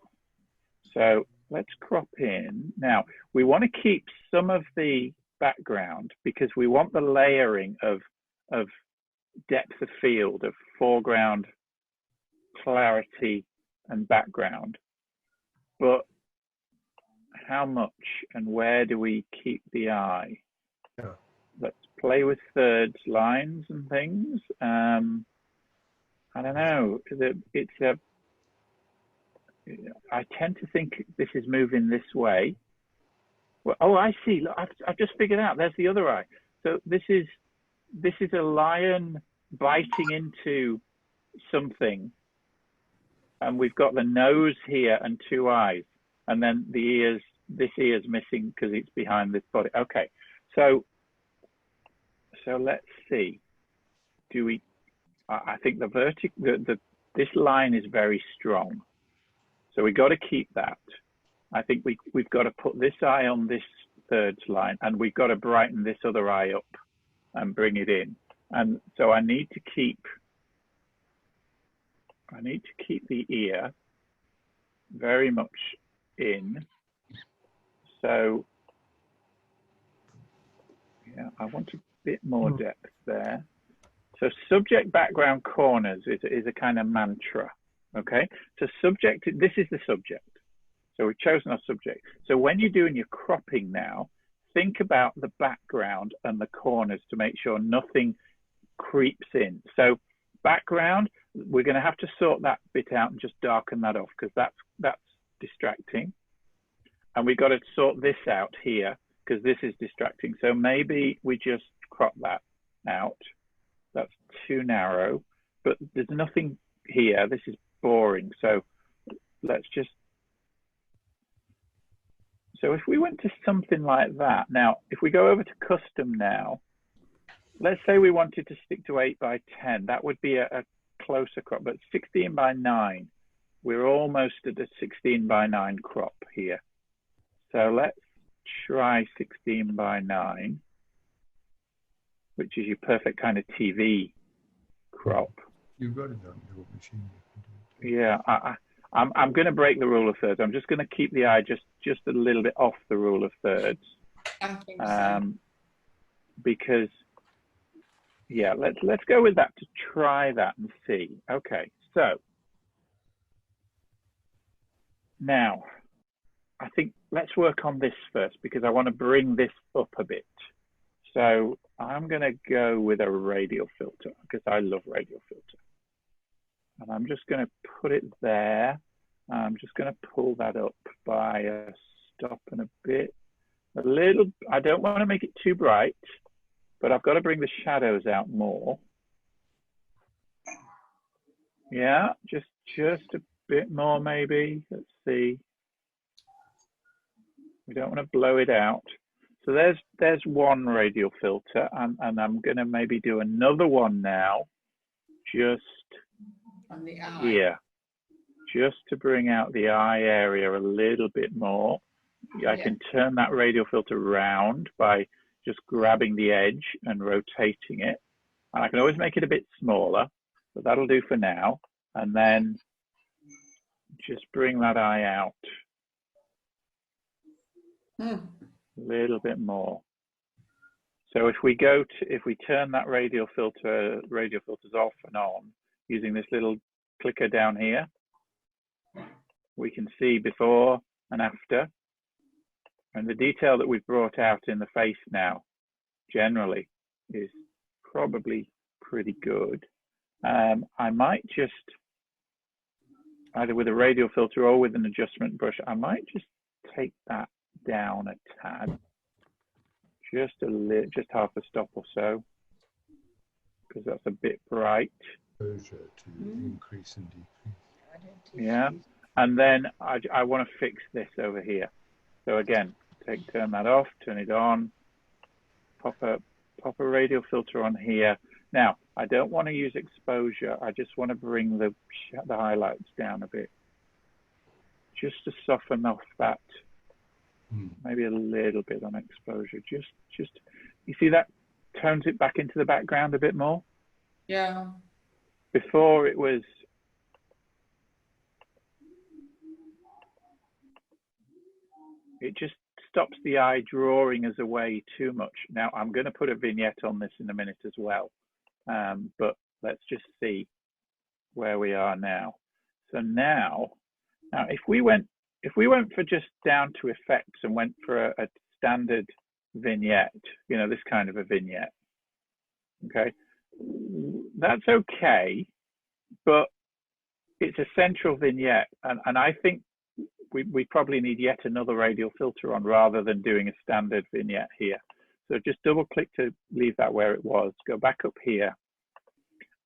So let's crop in. Now, we want to keep some of the background because we want the layering of depth of field, of foreground, clarity, and background. But how much and where do we keep the eye? Yeah. Let's play with thirds, lines, and things. I don't know. I tend to think this is moving this way. Well, oh, I see. Look, I've just figured out. There's the other eye. So this is a lion biting into something, and we've got the nose here and two eyes, and then the ears. This ear's missing because it's behind this body. Okay, so let's see. Do we? I think this line is very strong. So we got to keep that. I think we've got to put this eye on this thirds line, and we've got to brighten this other eye up and bring it in. And so I need to keep the ear very much in. So yeah, I want a bit more depth there. So subject, background, corners is a kind of mantra. Okay, so subject, this is the subject. So we've chosen our subject. So when you're doing your cropping now, think about the background and the corners to make sure nothing creeps in. So background, we're going to have to sort that bit out and just darken that off because that's distracting. And we've got to sort this out here because this is distracting. So maybe we just crop that out. That's too narrow, but there's nothing here. This is boring. So let's just, so if we went to something like that, now, if we go over to custom now, let's say we wanted to stick to 8 by 10, that would be a closer crop, but 16 by 9, we're almost at a 16 by 9 crop here. So let's try 16 by 9, which is your perfect kind of TV crop. You've got it on your machine. Yeah, I'm going to break the rule of thirds. I'm just going to keep the eye just a little bit off the rule of thirds. I think so. Because, yeah, let's go with that to try that and see. Okay, so now I think let's work on this first because I want to bring this up a bit. So I'm going to go with a radial filter because I love radial filter. And I'm just going to put it there. I'm just going to pull that up by a stop and a bit. A little, I don't want to make it too bright, but I've got to bring the shadows out more. Yeah, just a bit more maybe. Let's see. We don't want to blow it out. So there's one radial filter, and I'm going to maybe do another one now, just on the eye. here, just to bring out the eye area a little bit more. I can turn that radial filter round by just grabbing the edge and rotating it. And I can always make it a bit smaller, but that'll do for now. And then just bring that eye out a little bit more. So if we turn that radial filters off and on using this little clicker down here, we can see before and after. And the detail that we've brought out in the face now generally is probably pretty good. I might just, either with a radial filter or with an adjustment brush, I might just take that down a tad, just half a stop or so, because that's a bit bright. Exposure to increase and decrease. Yeah, and then I want to fix this over here. So again, turn that off, turn it on, pop a radial filter on here. Now, I don't want to use exposure. I just want to bring the highlights down a bit, just to soften off that. Maybe a little bit on exposure. Just you see that tones it back into the background a bit more. Yeah. before it was, it just stops the eye drawing us away too much. Now I'm going to put a vignette on this in a minute as well, but let's just see where we are now. So now if we went for just down to effects and went for a standard vignette, you know, this kind of a vignette, okay, that's okay, but it's a central vignette, and I think we probably need yet another radial filter on rather than doing a standard vignette here. So just double click to leave that where it was, go back up here,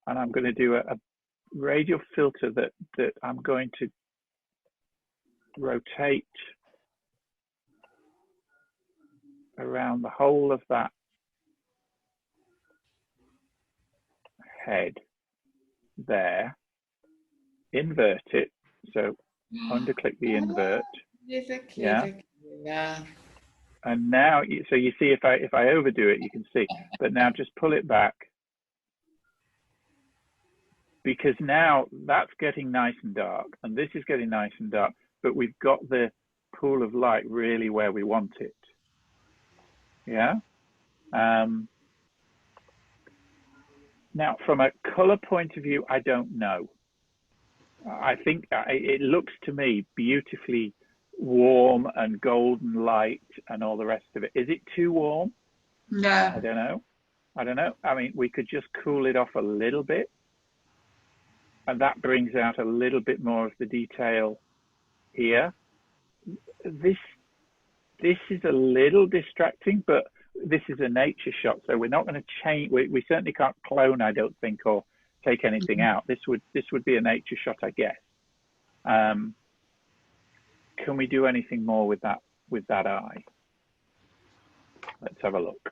and I'm going to do a radial filter that I'm going to rotate around the whole of that head there, invert it, so underclick the invert, yeah, and now so you see if I overdo it you can see, but now just pull it back, because now that's getting nice and dark and this is getting nice and dark, but we've got the pool of light really where we want it. Yeah. Now from a color point of view, I don't know. I think it looks to me beautifully warm and golden light and all the rest of it. Is it too warm? No. I don't know. I don't know. I mean, we could just cool it off a little bit, and that brings out a little bit more of the detail here. This is a little distracting, but this is a nature shot, so we're not going to change. We certainly can't clone, I don't think, or take anything out. This would be a nature shot, I guess. Can we do anything more with that eye? Let's have a look.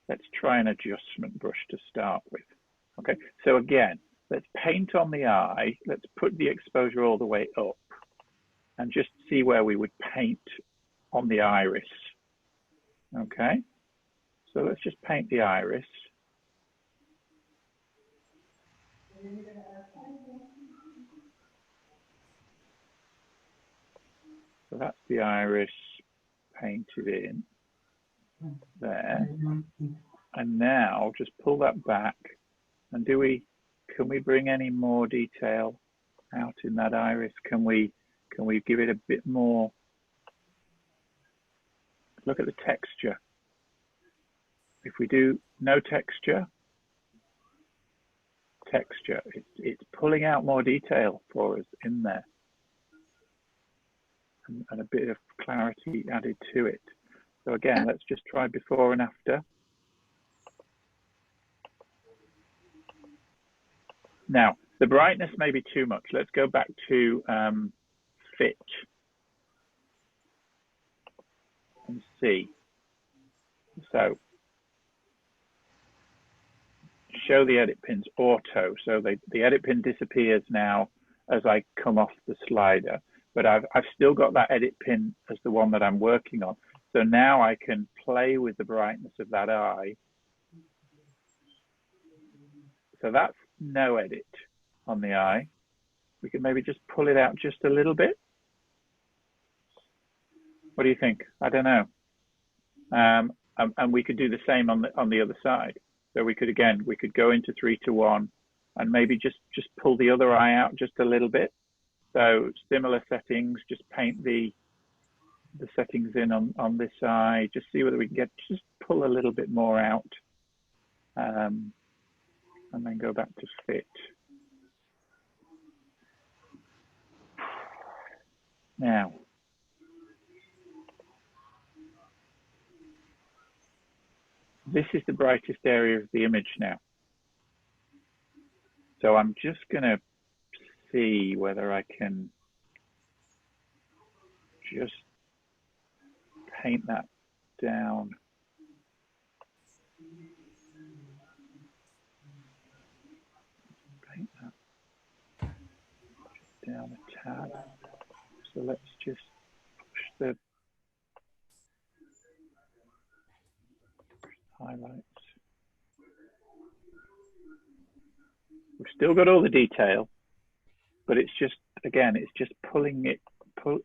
Let's try an adjustment brush to start with. Okay, so again, let's paint on the eye. Let's put the exposure all the way up and just see where we would paint on the iris. Okay, so let's just paint the iris. So that's the iris painted in there. And now just pull that back, and can we bring any more detail out in that iris? Can we give it a bit more? Look at the texture. If we do no texture, it's pulling out more detail for us in there, and a bit of clarity added to it. So again, let's just try before and after. Now, the brightness may be too much. Let's go back to fit and see. So show the edit pins auto. So the edit pin disappears now as I come off the slider, but I've still got that edit pin as the one that I'm working on. So now I can play with the brightness of that eye. So that's no edit on the eye. We can maybe just pull it out just a little bit. What do you think? I don't know. And we could do the same on the other side. So we could go into 3:1 and maybe just pull the other eye out just a little bit. So similar settings, just paint the settings in on this eye, just see whether we can just pull a little bit more out, and then go back to fit. Now, this is the brightest area of the image now. So I'm just going to see whether I can just paint that down. Paint that just down a tad. So let's just push the highlights. We've still got all the detail, but it's just, again, it's just pulling it,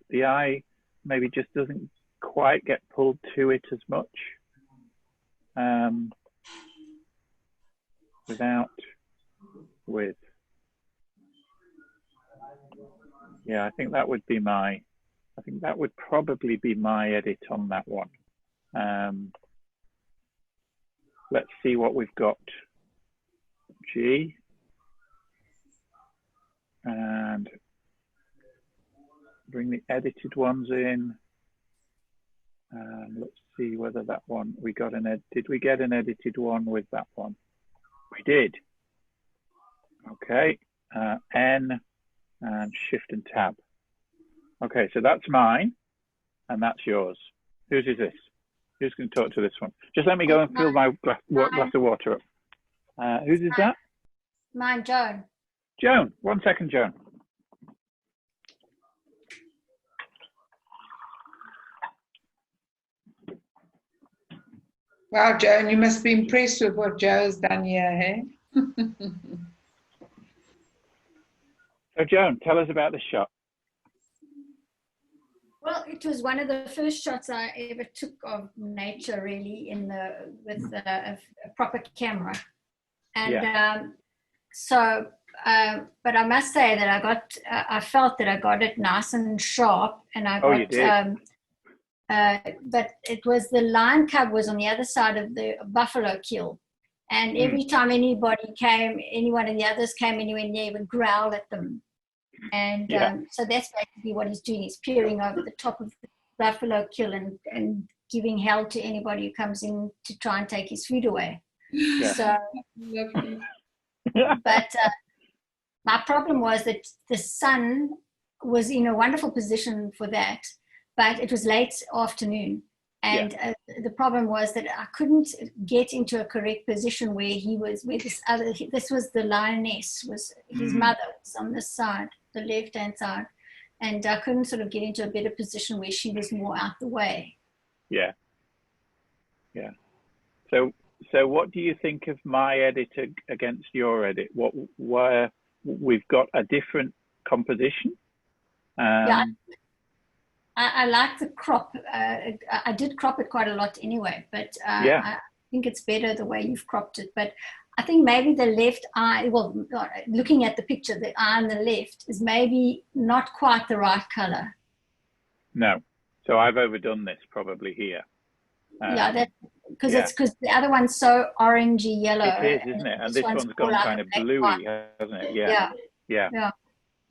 the eye maybe just doesn't quite get pulled to it as much without with. Yeah, I think that would be my, I think that would probably be my edit on that one. Let's see what we've got. G. And bring the edited ones in. Let's see whether that one, we got an did we get an edited one with that one? We did. Okay, N and Shift and Tab. Okay, so that's mine and that's yours. Whose is this? Who's going to talk to this one? Just let me go and fill my glass of water up. Whose is that? Mine, Joan. Joan, 1 second, Joan. Wow, Joan, you must be impressed with what Joe's done here, hey? So, Joan, tell us about the shot. Well, it was one of the first shots I ever took of nature, really, with a proper camera, and yeah. But I must say that I felt that I got it nice and sharp, and I got. Oh, you did. But it was the lion cub was on the other side of the buffalo kill, and every time anybody came, any one of the others came anywhere near, he would growl at them. And so that's basically what he's doing. He's peering over the top of the buffalo kill and giving hell to anybody who comes in to try and take his food away. Yeah. So, but my problem was that the sun was in a wonderful position for that, but it was late afternoon. And the problem was that I couldn't get into a correct position where he was, where this was the lioness, was his mother was on this side, the left-hand side. And I couldn't sort of get into a better position where she was more out the way. Yeah. Yeah. So what do you think of my edit against your edit? Where we've got a different composition? Yeah. I like the crop. I did crop it quite a lot anyway, but I think it's better the way you've cropped it. But I think maybe the left eye, well, looking at the picture, the eye on the left is maybe not quite the right color. No. So I've overdone this probably here. Yeah, that because it's because the other one's so orangey yellow. It is, isn't it? And this one's gone kind of bluey, hasn't it? Yeah. Yeah.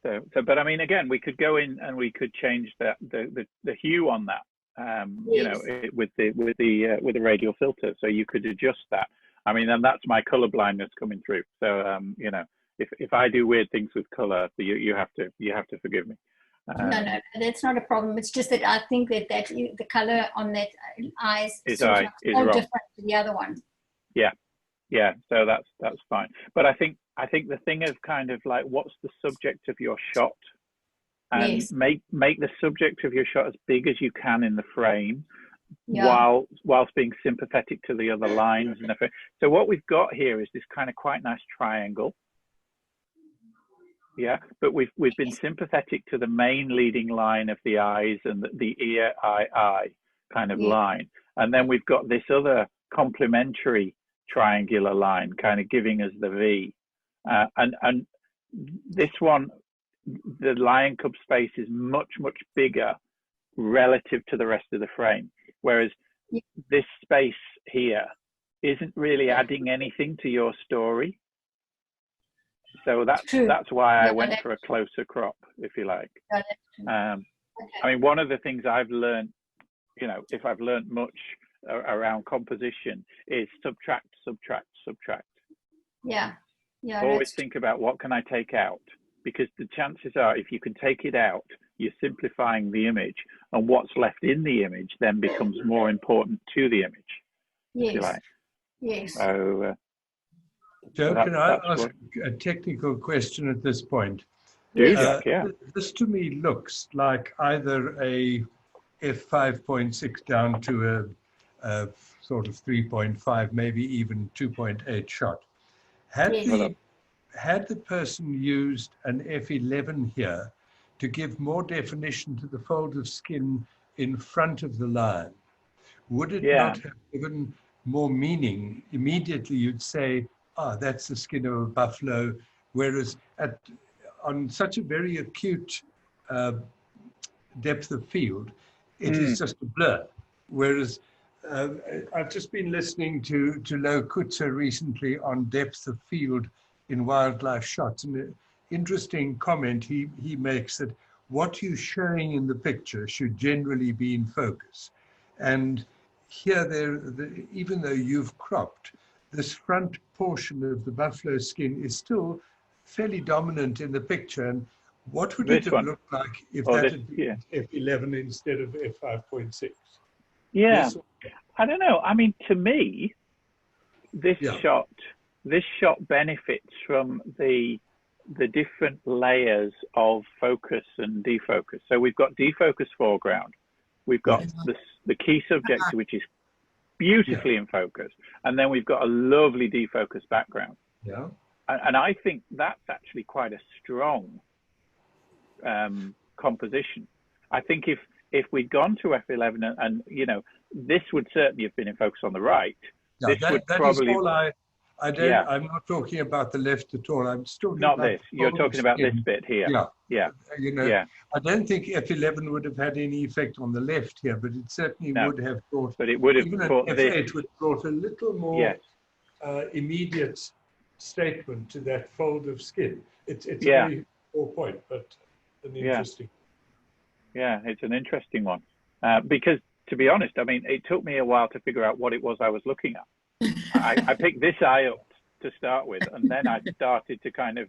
So, but I mean, again, we could go in and we could change the hue on that, you know, with the radial filter. So you could adjust that. I mean, and that's my color blindness coming through. So, you know, if I do weird things with color, you have to forgive me. No, that's not a problem. It's just that I think that the color on that eyes is so different to the other one. Yeah. So that's fine. But I think the thing is kind of like, what's the subject of your shot, and make the subject of your shot as big as you can in the frame, whilst being sympathetic to the other lines in the frame. So what we've got here is this kind of quite nice triangle. Yeah, but we've been sympathetic to the main leading line of the eyes and the ear, eye kind of line, and then we've got this other complementary triangular line kind of giving us the V, and this one, the lion cub space is much bigger relative to the rest of the frame, whereas this space here isn't really adding anything to your story. So that's why I went for a closer crop, if you like. I mean, one of the things I've learned, you know, if I've learned much around composition, is subtract. Yeah. Always think about what can I take out, because the chances are, if you can take it out, you're simplifying the image, and what's left in the image then becomes more important to the image. Yes. If you like. Yes. So. Joe, can I ask a technical question at this point? Yeah. This to me looks like either a f5.6 down to a sort of 3.5, maybe even 2.8 shot. Had had the person used an F11 here to give more definition to the fold of skin in front of the line, would it not have given more meaning? Immediately you'd say, ah, that's the skin of a buffalo, whereas on such a very acute depth of field, it is just a blur. Whereas I've just been listening to Lo Kutzer recently on depth of field in wildlife shots, and an interesting comment he makes that what you're showing in the picture should generally be in focus. And here, even though you've cropped, this front portion of the buffalo skin is still fairly dominant in the picture. And what would it have looked like if that had been F11 instead of F5.6? Yeah, I don't know. I mean, to me, this shot benefits from the different layers of focus and defocus. So we've got defocus foreground, we've got the key subject, which is beautifully in focus, and then we've got a lovely defocus background. Yeah, and I think that's actually quite a strong composition. I think if we'd gone to F11 and you know, this would certainly have been in focus on the right. Yeah, this that probably, is all I don't. Yeah. I'm not talking about the left at all. I'm still not about this. You're talking about this bit here. Yeah. You know, I don't think F11 would have had any effect on the left here, but it certainly would have brought. But it would have brought F8 this. would have brought a little more immediate statement to that fold of skin. It's a very poor point, but an interesting. Yeah, it's an interesting one because, to be honest, I mean, it took me a while to figure out what it was I was looking at. I picked this eye up to start with, and then I started to kind of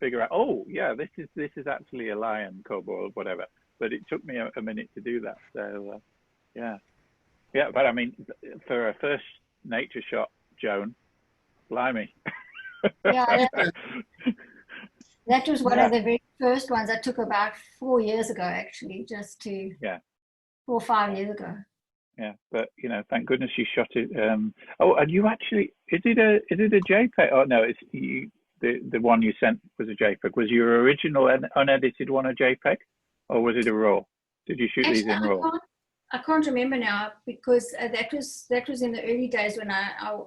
figure out, oh yeah, this is actually a lion cub or whatever. But it took me a minute to do that. So yeah. But I mean, for a first nature shot, Joan, blimey. Yeah, that was one of the very first ones I took about 4 years ago, actually, 4 or 5 years ago. Yeah, but you know, thank goodness you shot it. Oh, and you actually, is it a JPEG? Oh no, it's you. The one you sent was a JPEG. Was your original unedited one a JPEG, or was it a RAW? Did you shoot these in RAW? I can't remember now because that was in the early days when I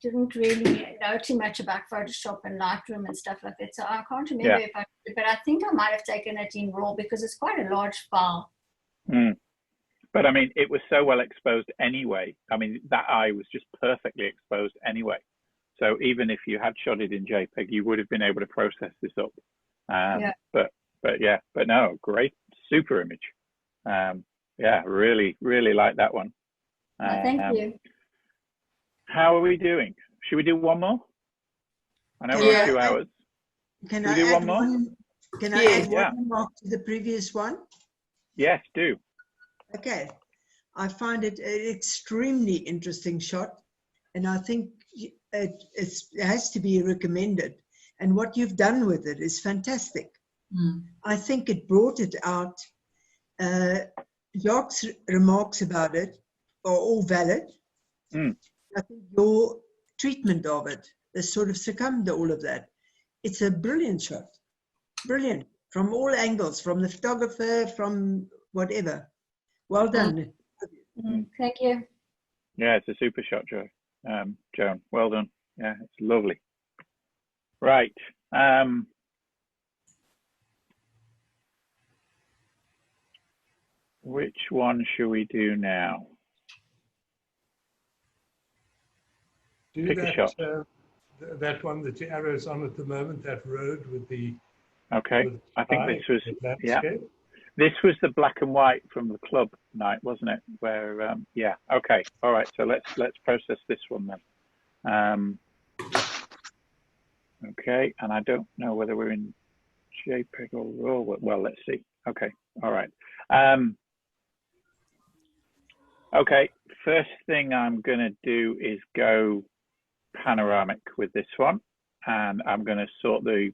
didn't really know too much about Photoshop and Lightroom and stuff like that. So I can't remember if I did, but I think I might have taken it in RAW because it's quite a large file. But I mean, it was so well exposed anyway. I mean, that eye was just perfectly exposed anyway. So even if you had shot it in JPEG, you would have been able to process this up. But no, great, super image. Yeah, really, really like that one. Thank you. How are we doing? Should we do one more? I know we're 2 hours. Can I do one more? Can I add one more to the previous one? Yes, do. Okay. I find it an extremely interesting shot, and I think it has to be recommended. And what you've done with it is fantastic. I think it brought it out. Jacques' remarks about it are all valid. I think your treatment of it has sort of succumbed to all of that. It's a brilliant shot. Brilliant. From all angles, from the photographer, from whatever. Well done. Thank you. Yeah, it's a super shot, Joan. Well done. Yeah, it's lovely. Right. Which one should we do now? Pick a shot. That one that the arrow's on at the moment, that road with the... Okay, I think this was, this was the black and white from the club night, wasn't it? Where, okay, all right, so let's process this one then. Okay, and I don't know whether we're in JPEG or RAW. Well, let's see. Okay, all right. Okay, first thing I'm going to do is go panoramic with this one, and I'm going to sort the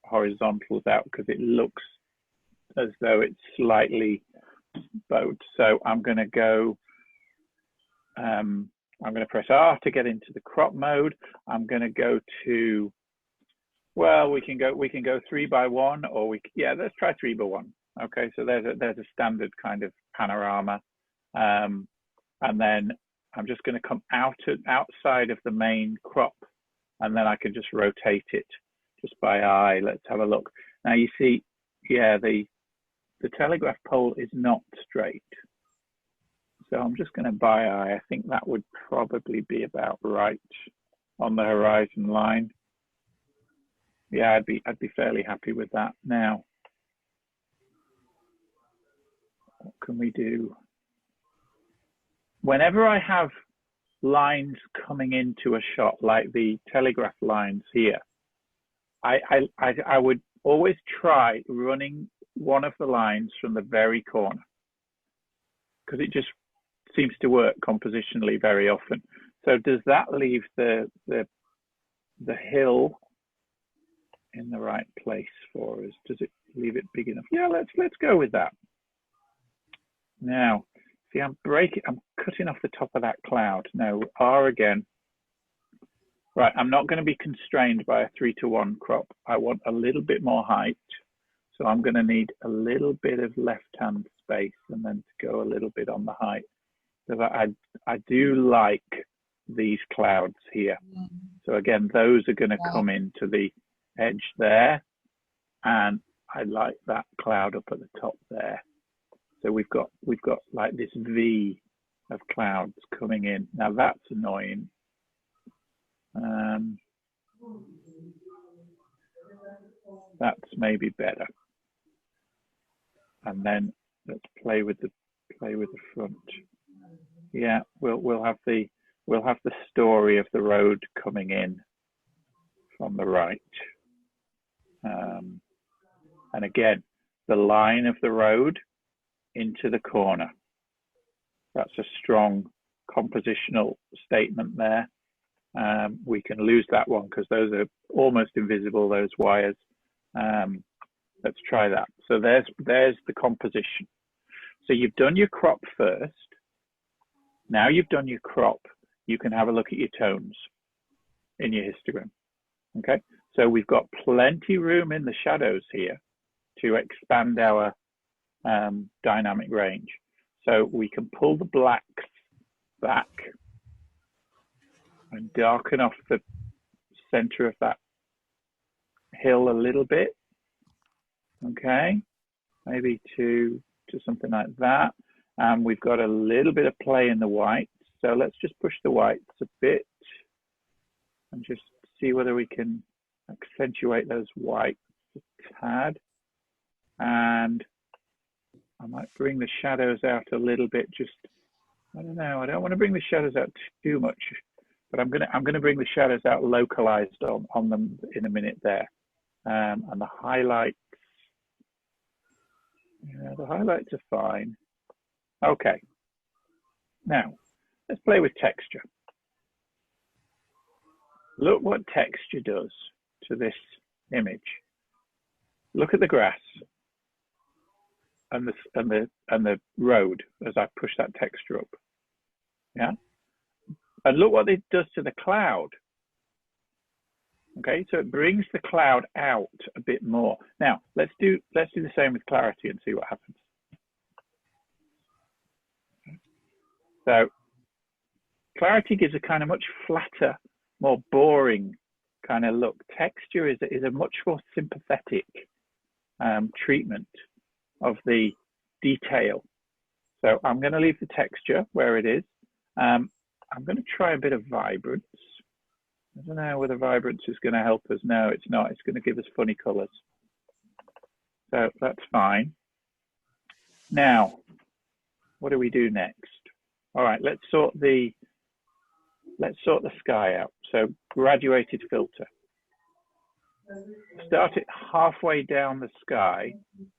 horizontals out because it looks as though it's slightly bowed. So I'm going to go, I'm going to press R to get into the crop mode. I'm going to go to Well, we can go 3 by 1, or let's try 3 by 1. Okay, so there's a standard kind of panorama, and then I'm just going to come outside of the main crop, and then I can just rotate it just by eye. Let's have a look. Now you see, yeah, the telegraph pole is not straight, so I'm just going to by eye. I think that would probably be about right on the horizon line. Yeah, I'd be fairly happy with that. Now, what can we do? Whenever I have lines coming into a shot, like the telegraph lines here, I would always try running one of the lines from the very corner, because it just seems to work compositionally very often. So does that leave the hill in the right place for us? Does it leave it big enough? Yeah, let's go with that. Now, see, I'm cutting off the top of that cloud. Now, R again. Right, I'm not going to be constrained by a 3:1 crop. I want a little bit more height. So I'm going to need a little bit of left-hand space, and then to go a little bit on the height. Because I do like these clouds here. So again, those are going to come into the edge there, and I like that cloud up at the top there. So we've got like this V of clouds coming in. Now that's annoying. That's maybe better. And then let's play with the front. Yeah, we'll have the story of the road coming in from the right. And again, the line of the road into the corner. That's a strong compositional statement there. We can lose that one because those are almost invisible, those wires. Let's try that. So there's the composition. So you've done your crop first. Now you've done your crop, you can have a look at your tones in your histogram. Okay, so we've got plenty room in the shadows here to expand our dynamic range. So we can pull the blacks back and darken off the center of that hill a little bit. Okay, maybe to something like that. And we've got a little bit of play in the whites. So let's just push the whites a bit and just see whether we can accentuate those whites a tad. And I might bring the shadows out a little bit. Just, I don't know, I don't want to bring the shadows out too much, but I'm gonna bring the shadows out localized on them in a minute there. And the highlights, yeah, the highlights are fine. Okay, now let's play with texture. Look what texture does to this image. Look at the grass and the road as I push that texture up. Yeah, and look what it does to the cloud. Okay, so it brings the cloud out a bit more. Now let's do the same with clarity and see what happens. So clarity gives a kind of much flatter, more boring kind of look. Texture is a much more sympathetic treatment of the detail. So I'm going to leave the texture where it is. I'm going to try a bit of vibrance. I don't know whether vibrance is going to help us. No, it's not. It's going to give us funny colors. So that's fine. Now, what do we do next? All right, let's sort the sky out. So graduated filter. Start it halfway down the sky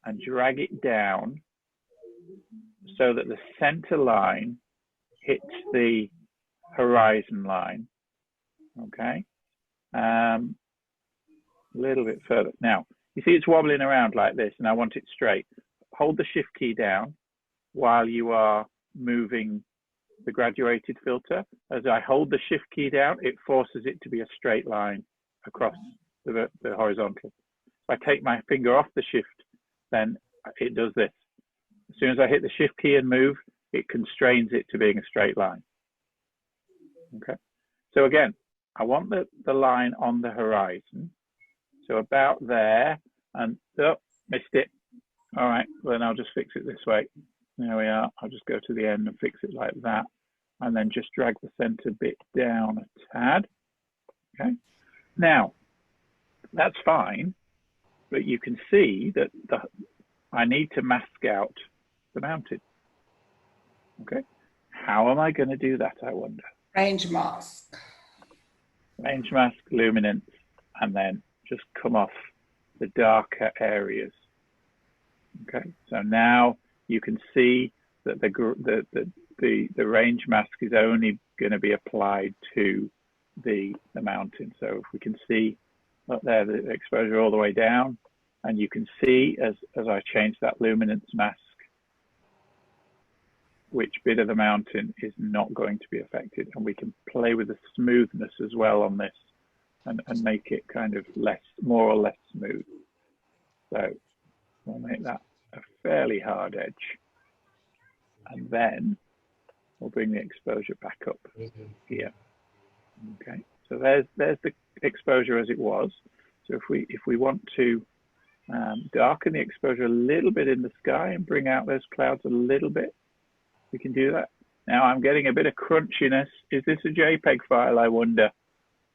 and drag it down so that the center line hits the horizon line. Okay, a little bit further. Now, you see it's wobbling around like this, and I want it straight. Hold the shift key down while you are moving the graduated filter. As I hold the shift key down, it forces it to be a straight line across the horizontal. If I take my finger off the shift, then it does this. As soon as I hit the shift key and move, it constrains it to being a straight line. Okay. So again, I want the line on the horizon. So about there, and oh, missed it. All right, well, then I'll just fix it this way. There we are. I'll just go to the end and fix it like that, and then just drag the center bit down a tad. Okay. Now, that's fine, but you can see that I need to mask out the mountain. Okay. How am I going to do that, I wonder? Range mask. Range mask, luminance, and then just come off the darker areas. Okay, so now you can see that the range mask is only going to be applied to the mountain. So if we can see up there the exposure all the way down, and you can see as I change that luminance mask, which bit of the mountain is not going to be affected, and we can play with the smoothness as well on this and make it kind of more or less smooth. So we'll make that a fairly hard edge, and then we'll bring the exposure back up here. Okay, so there's the exposure as it was. So if we want to darken the exposure a little bit in the sky and bring out those clouds a little bit, we can do that. Now I'm getting a bit of crunchiness. Is this a JPEG file, I wonder?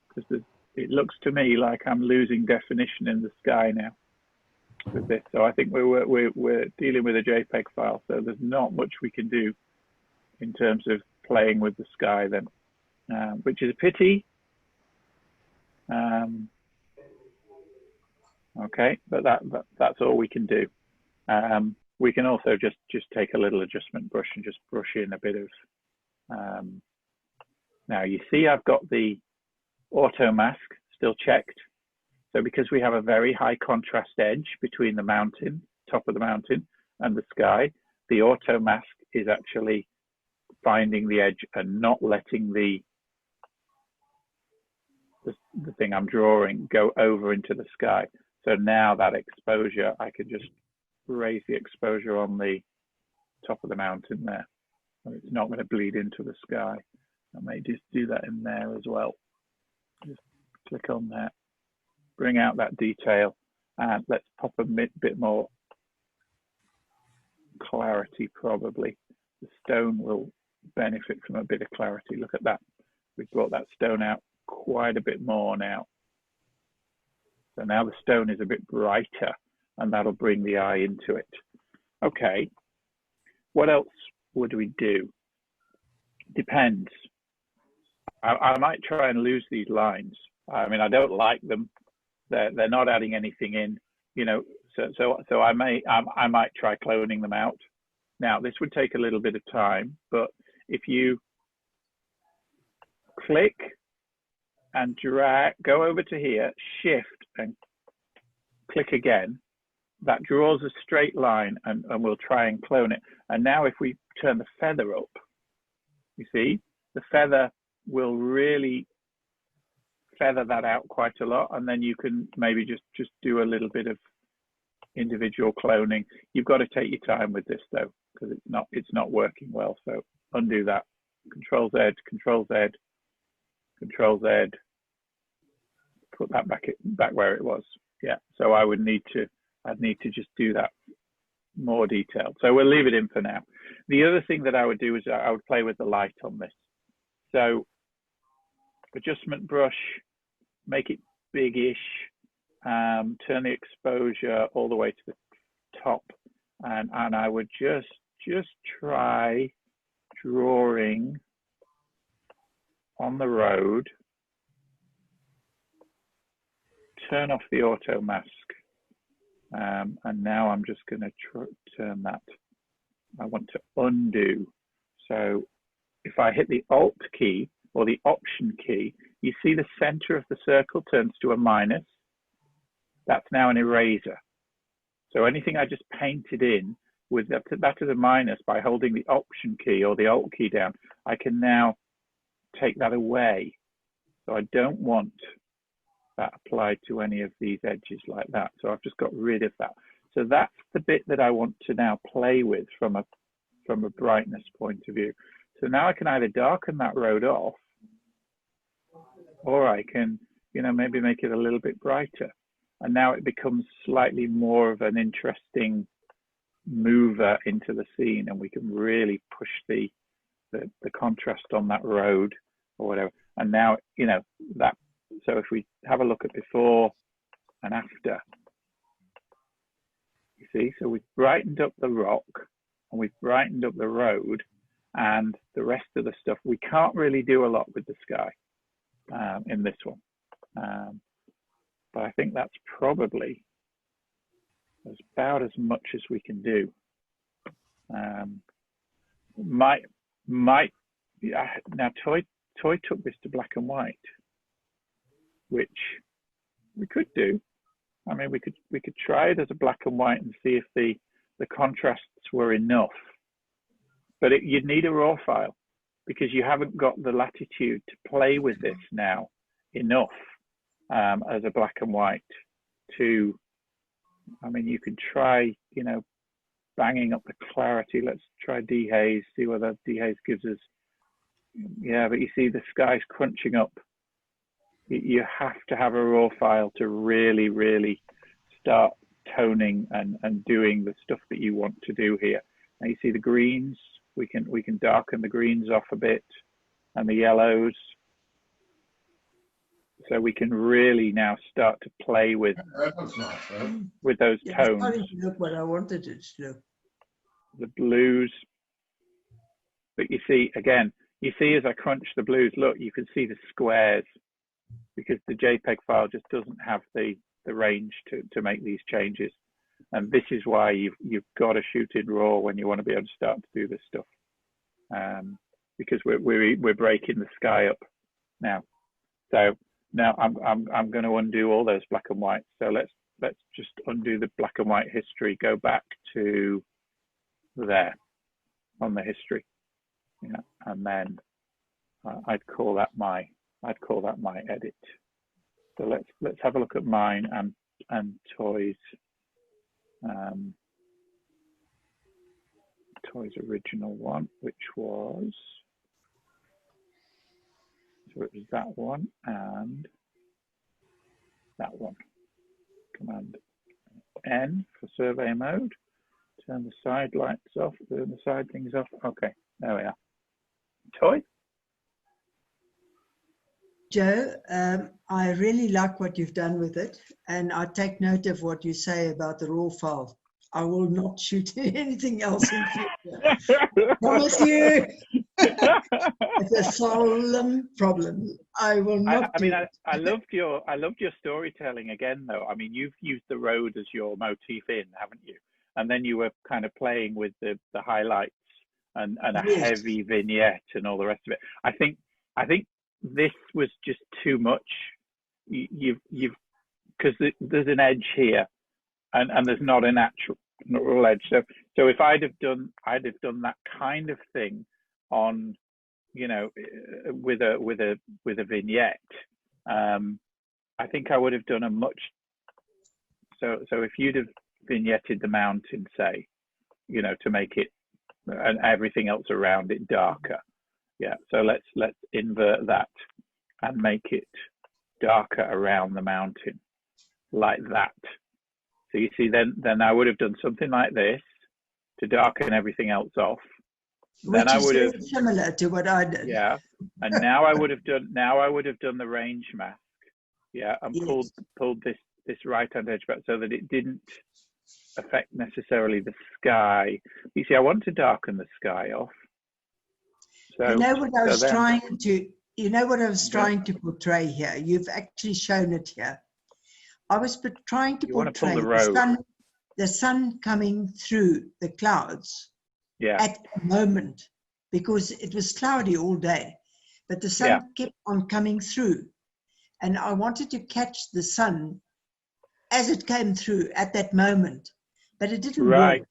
Because it looks to me like I'm losing definition in the sky now with this. So I think we're dealing with a JPEG file. So there's not much we can do in terms of playing with the sky then, which is a pity. Okay, but that's all we can do. We can also just take a little adjustment brush and just brush in a bit of. Now you see I've got the auto mask still checked. So because we have a very high contrast edge between the mountain, top of the mountain, and the sky, the auto mask is actually finding the edge and not letting the thing I'm drawing go over into the sky. So now that exposure, I can just raise the exposure on the top of the mountain there. And it's not going to bleed into the sky. I may just do that in there as well. Just click on that, bring out that detail, and let's pop a bit more clarity probably. The stone will benefit from a bit of clarity. Look at that. We've brought that stone out quite a bit more now. So now the stone is a bit brighter, and that'll bring the eye into it. Okay, what else would we do? Depends. I might try and lose these lines. I mean, I don't like them. They're not adding anything in, you know. So I might try cloning them out. Now this would take a little bit of time, but if you click and drag, go over to here, shift and click again, that draws a straight line, and we'll try and clone it. And now if we turn the feather up, you see, the feather will really feather that out quite a lot, and then you can maybe just do a little bit of individual cloning. You've got to take your time with this though, because it's not working well. So undo that, Control Z, Control Z, Control Z, put that back where it was. Yeah, so I'd need to just do that more detailed. So we'll leave it in for now. The other thing that I would do is I would play with the light on this. So adjustment brush, make it big-ish, turn the exposure all the way to the top, and I would just try drawing on the road, turn off the auto mask, and now I'm just going to turn that. I want to undo. So if I hit the Alt key or the Option key, you see the center of the circle turns to a minus. That's now an eraser. So anything I just painted in with that as a minus, by holding the Option key or the Alt key down, I can now take that away. So I don't want that applied to any of these edges like that. So I've just got rid of that. So that's the bit that I want to now play with from a brightness point of view. So now I can either darken that road off, or I can, you know, maybe make it a little bit brighter. And now it becomes slightly more of an interesting mover into the scene, and we can really push the contrast on that road or whatever. And now, you know, that, so if we have a look at before and after, you see, so we've brightened up the rock and we've brightened up the road, and the rest of the stuff, we can't really do a lot with the sky in this one. But I think that's probably about as much as we can do. Now Toy took this to black and white, which we could do. I mean, we could try it as a black and white and see if the contrasts were enough. But you'd need a raw file, because you haven't got the latitude to play with this now enough as a black and white to, I mean, you could try, you know, banging up the clarity. Let's try dehaze, see what that dehaze gives us. Yeah, but you see the sky's crunching up. You have to have a raw file to really, really start toning and doing the stuff that you want to do here. Now you see the greens, we can darken the greens off a bit, and the yellows. So we can really now start to play with with those tones. It's to look what I wanted it to look. The blues. But you see, again, you see as I crunch the blues, look, you can see the squares, because the JPEG file just doesn't have the range to make these changes. And this is why you've got to shoot in RAW when you want to be able to start to do this stuff, because we're breaking the sky up now. So now I'm going to undo all those black and whites. So let's just undo the black and white history. Go back to there on the history, yeah, and then I'd call that my edit. So let's have a look at mine and Toy's original one, which was, so it was that one and that one. Command N for survey mode. Turn the side lights off, turn the side things off. Okay, there we are. Toy? Joe, I really like what you've done with it, and I take note of what you say about the raw file. I will not shoot anything else in future. Promise you. It's a solemn problem. I will not. I loved your storytelling again, though. I mean, you've used the road as your motif in, haven't you? And then you were kind of playing with the highlights and a heavy vignette and all the rest of it. I think this was just too much. You've because there's an edge here, and there's not a natural edge. So if I'd have done that kind of thing on, you know, with a vignette, I think I would have done a much. So if you'd have vignetted the mountain, say, you know, to make it and everything else around it darker. Yeah, so let's invert that and make it darker around the mountain, like that. So you see, then I would have done something like this to darken everything else off. Which then I would have similar to what I did. Yeah, and now I would have done the range mask. Yeah, and pulled this right hand edge back so that it didn't affect necessarily the sky. You see, I want to darken the sky off. So, you know what I was trying to portray here? You've actually shown it here. I was trying to portray the sun coming through the clouds at the moment, because it was cloudy all day, but the sun kept on coming through. And I wanted to catch the sun as it came through at that moment, but it didn't work.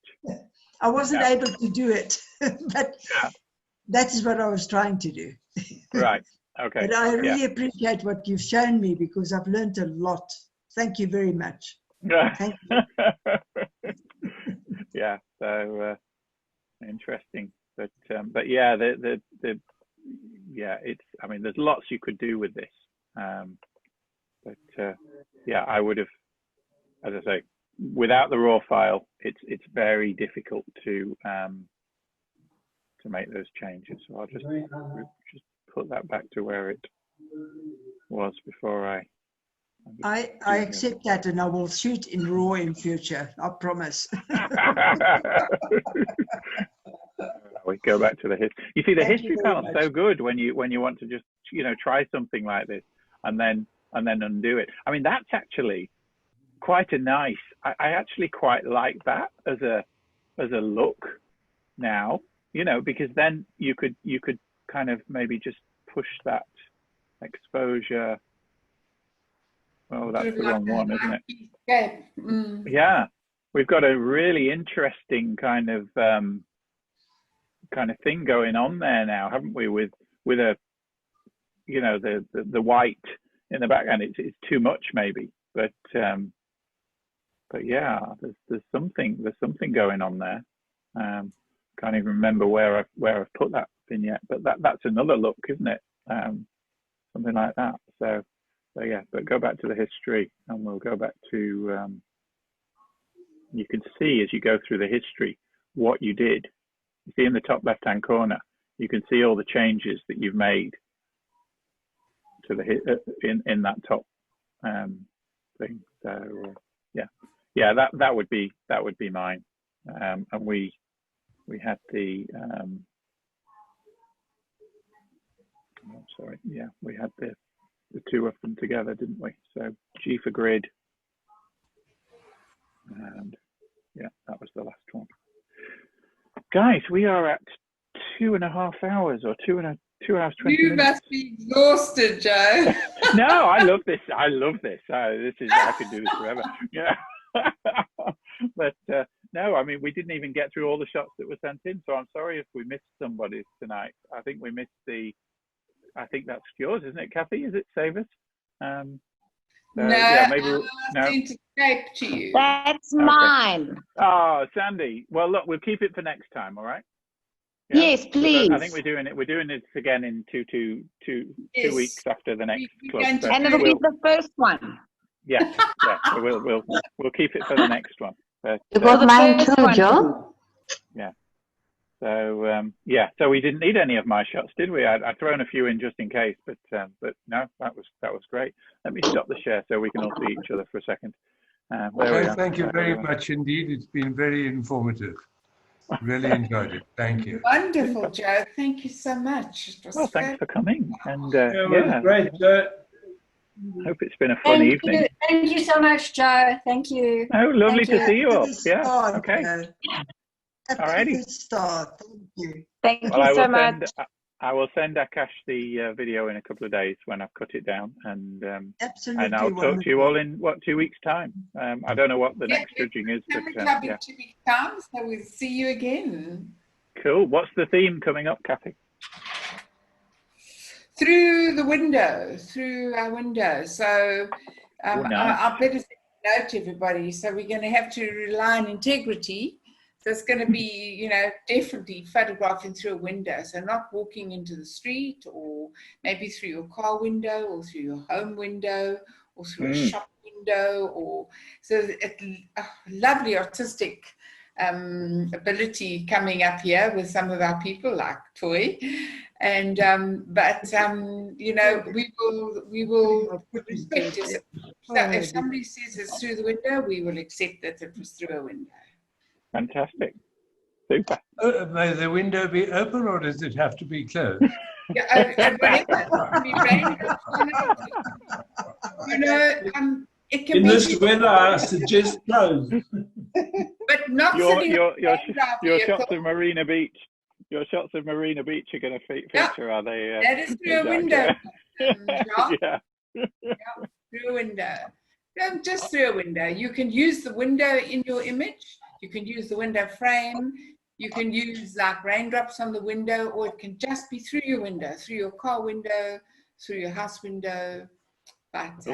I wasn't able to do it, but that is what I was trying to do. Right. Okay. But I really appreciate what you've shown me because I've learned a lot. Thank you very much. Thank you. Yeah. So interesting, but yeah, yeah, it's. I mean, there's lots you could do with this, but yeah, I would have, as I say, without the raw file, it's very difficult to make those changes. So I'll just put that back to where it was before I accept that, and I will shoot in RAW in future. I promise. We go back to the history. You see, the history panel's so good when you want to just try something like this and then undo it. I mean, that's actually quite a nice. I actually quite like that as a look now. Because then you could kind of maybe just push that exposure. Oh, that's the wrong one, isn't it? Yeah, we've got a really interesting kind of thing going on there now, haven't we? With a, the white in the background. It's too much maybe, but yeah, there's something going on there. Can't even remember where I've put that vignette, but that's another look, isn't it? Something like that. So yeah, but go back to the history, and we'll go back to. You can see as you go through the history what you did. You see in the top left-hand corner, you can see all the changes that you've made to the in that top thing. So yeah, that would be mine, and we had the. Oh, sorry. Yeah, we had the two of them together, didn't we? So G for grid, and yeah, that was the last one. Guys, we are at 2.5 hours, or 2 hours 20 minutes. You must be exhausted, Joe. No, I love this. I could do this forever. Yeah. But no, I mean, we didn't even get through all the shots that were sent in, so I'm sorry if we missed somebody tonight. I think we missed I think that's yours, isn't it, Kathy? Is it Save Us? No, yeah, maybe I sent a tape to you. That's mine. Oh, Sandy. Well, look, we'll keep it for next time, all right? Yeah? Yes, please. I think we're doing it again in two weeks after the next club. So and it'll be the first one. Yeah. So we'll keep it for the next one. But, it was mine too, Joe. Yeah. So yeah, so we didn't need any of my shots, did we? I'd thrown a few in just in case, but no, that was great. Let me stop the share so we can all see each other for a second. Thank you very much indeed. It's been very informative. Really enjoyed it. Thank you. Wonderful, Joe. Thank you so much. Well, thanks for coming. And yeah, great, Joe. Hope it's been a fun evening. Thank you so much, Joe. Thank you. Oh, lovely to see you all. Yeah. Start, Okay. Alrighty. Start. Thank you. Thank you so much. I will send Akash the video in a couple of days when I've cut it down, and I'll talk to you all in 2 weeks' time. I don't know what the next judging is, but yeah. 2 weeks' time, so we'll see you again. Cool. What's the theme coming up, Kathy? Through our window. So I better note everybody. So we're going to have to rely on integrity. So it's going to be, definitely photographing through a window. So not walking into the street, or maybe through your car window, or through your home window, or through a shop window, or so lovely artistic ability coming up here with some of our people like Toy. And we will respect it. So if somebody says it's through the window, we will accept that it was through a window. Fantastic. Super. May the window be open, or does it have to be closed? It can in be this weather, I suggest closed. But not your shots of Marina Beach. Your shots of Marina Beach are going to feature, are they? That is through a window. Yeah. Through a window. No, just through a window. You can use the window in your image. You can use the window frame. You can use like raindrops on the window, or it can just be through your window, through your car window, through your house window. But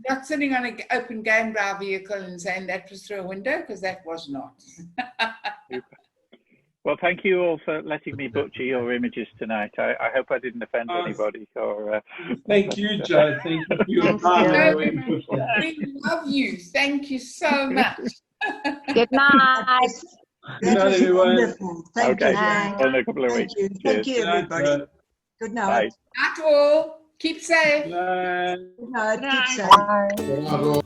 not sitting on an open game drive vehicle and saying that was through a window, because that was not. Well, thank you all for letting me butcher your images tonight. I hope I didn't offend anybody. Or thank you, Joe. Thank you for your time. We love you. Thank you so much. Good night. Good night, everyone. Wonderful. Thank you. In a couple of weeks. Thank you, everybody. Good night. Night all. Keep safe. Good night. Good night. Keep safe. Bravo.